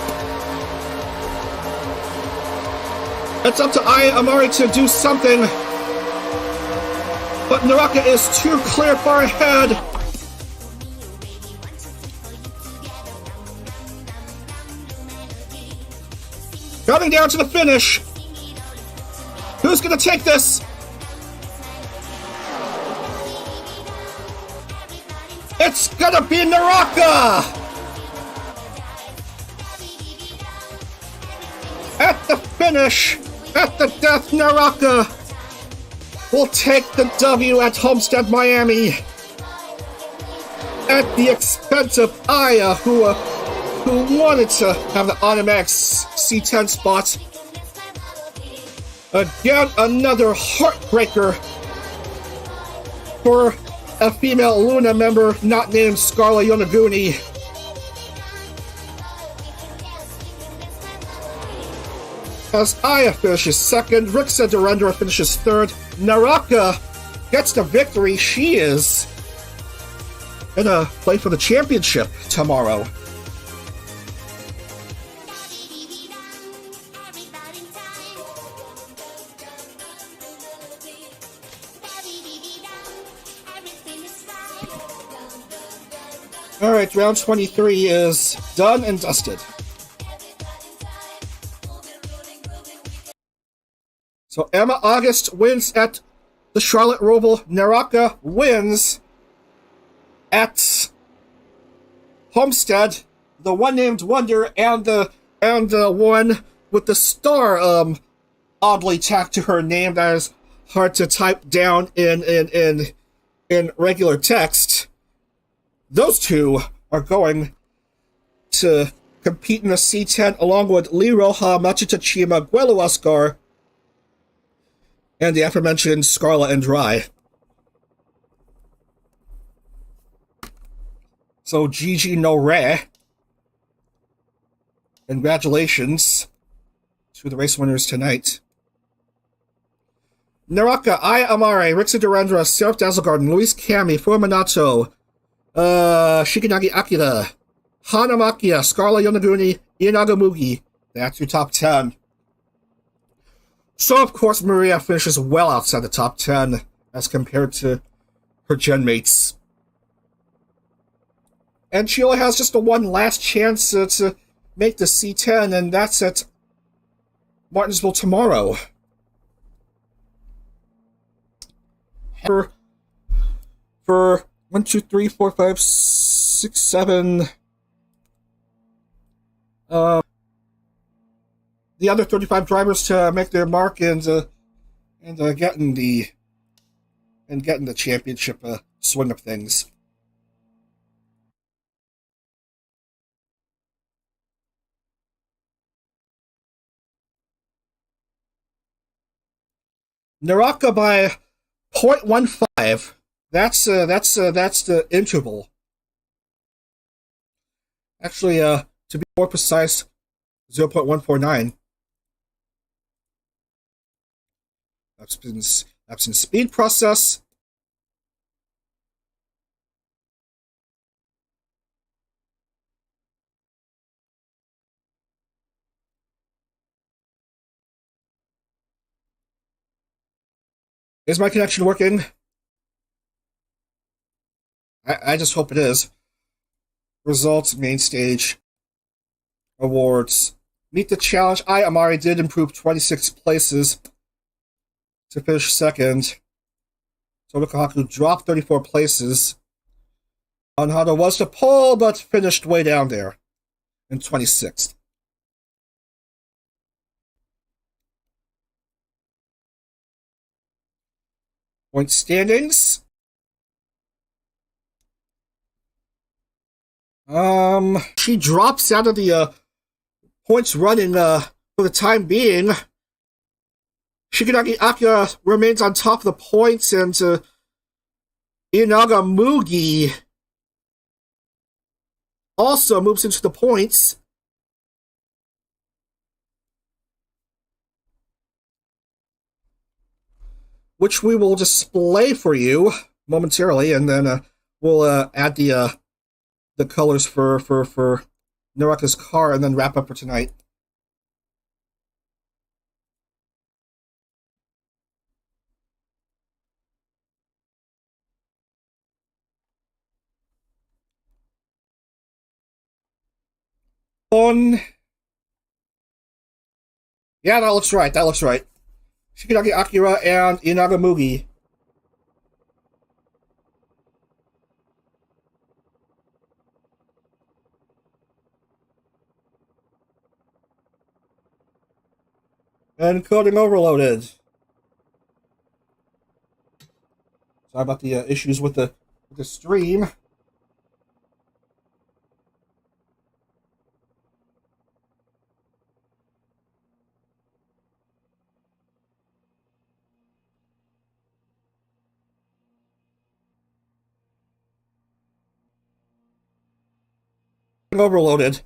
It's up to Aya Amari to do something. But Naraka is too clear far ahead. Coming down to the finish. Who's gonna take this? It's gonna be Naraka! At the finish, at the death, Naraka will take the W at Homestead-Miami at the expense of Aya, who wanted to have the automatic C10 spot. Again, another heartbreaker for a female Luna member not named Scarla Yonaguni. As Aya finishes second, Rixa Durandra finishes third, Naraka gets the victory. She is gonna play for the championship tomorrow. Alright, round 23 is done and dusted. So Emma August wins at the Charlotte Roval. Naraka wins at Homestead. The one named Wonder and the one with the star oddly tacked to her name that is hard to type down in regular text. Those two are going to compete in the C10 along with Lee Roja, Machita Chima, Guelo Oscar, and the aforementioned Scarla and Dry. So GG no re. Congratulations to the race winners tonight. Naraka, Aya Amare, Rixa Durandra, Seraph Dazzlegarden, Luis Cami, Furuminato, Shigenagi Akira, Hana Makia, Scarla Yonaguni, Ienaga Mugi. That's your top 10. So, of course, Maria finishes well outside the top 10 as compared to her gen mates. And she only has just the one last chance to make the C10, and that's at Martinsville tomorrow. For 1, 2, 3, 4, 5, 6, 7. The other 35 drivers to make their mark and getting the championship swing of things. Naraka by 0.15. That's the interval. Actually, to be more precise, 0.149. That's in speed process. Is my connection working? I just hope it is. Results, main stage, awards. Meet the challenge. Amari did improve 26 places to finish second. Tomokahaku dropped 34 places. Anhata was the pole, but finished way down there in 26th. Point standings. She drops out of the points running for the time being. Shigenagi Akira remains on top of the points, and Inaga Mugi also moves into the points. Which we will display for you momentarily, and then we'll add the colors for Naraka's car, and then wrap up for tonight. On. Yeah, that looks right. That looks right. Shigenaki Akira and Inaga Mugi. And coding overloaded. Sorry about the issues with the stream. Overloaded.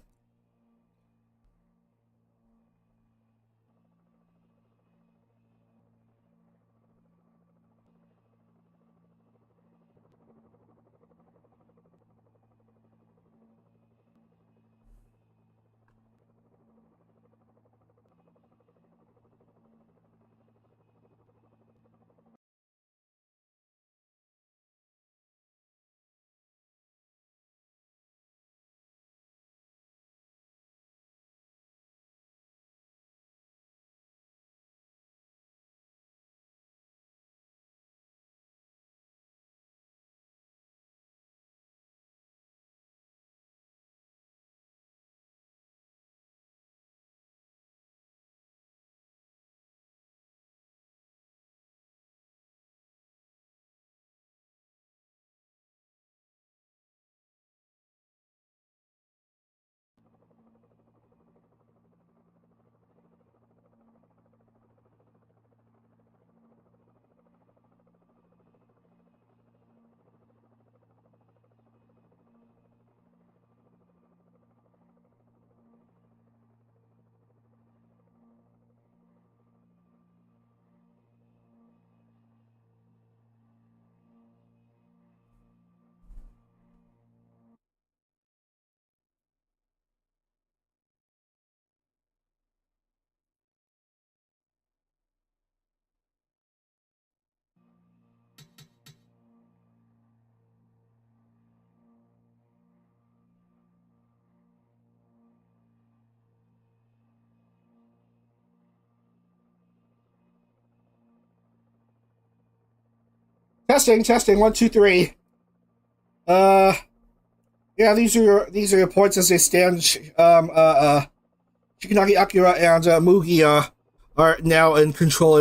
Testing, 1, 2, 3. Yeah, these are your points as they stand. Shigenaki Akira and Mugi are now in control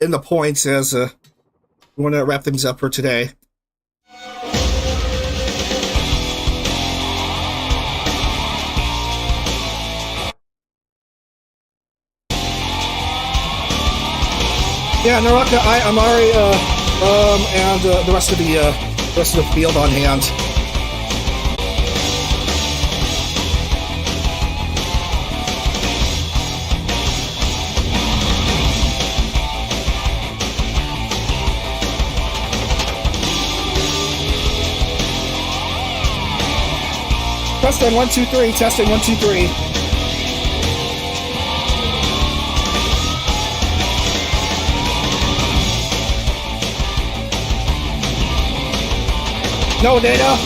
in the points as we want to wrap things up for today. Yeah, Naraka, Amari, and the rest of the field on hand. Testing 1, 2, 3. Testing 1, 2, 3. No data.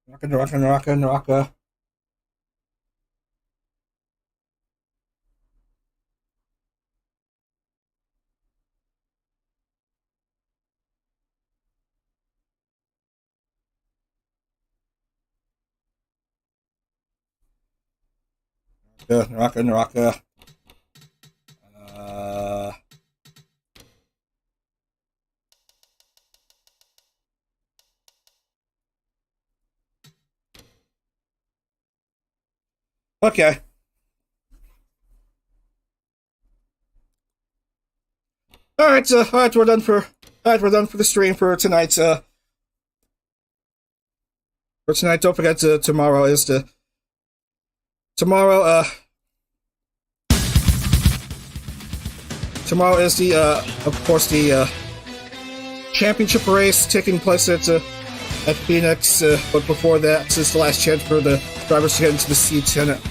Naraka. Naraka. Okay. All right, we're done for the stream for tonight. For tonight, don't forget tomorrow is the of course the championship race taking place at Phoenix. But before that, is the last chance for the drivers to get into the C10 at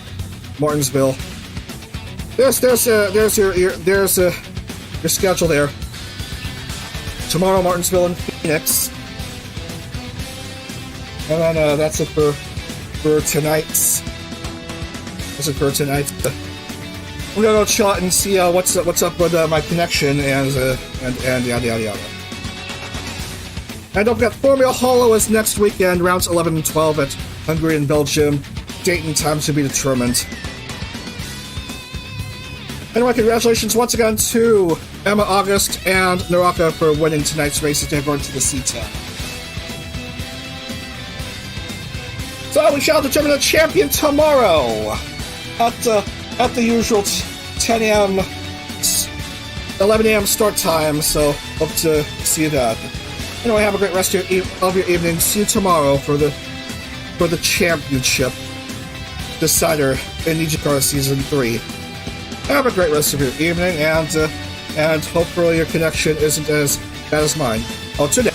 Martinsville. There's your schedule there. Tomorrow, Martinsville and Phoenix. And then that's it for tonight. That's it for tonight. We're gonna go chat and see what's up with my connection and yada yada yada. And don't forget, Formula Hollow is next weekend, rounds 11 and 12 at Hungary and Belgium. Date and time to be determined. Anyway, congratulations once again to Emma August and Naraka for winning tonight's races to go into the C10. So we shall determine the champion tomorrow at the usual 10 a.m., 11 a.m. start time. So hope to see that. Anyway, have a great rest of your evening. See you tomorrow for the championship decider in NijiCar Season 3. Have a great rest of your evening, and hopefully your connection isn't as bad as mine. Oh, today.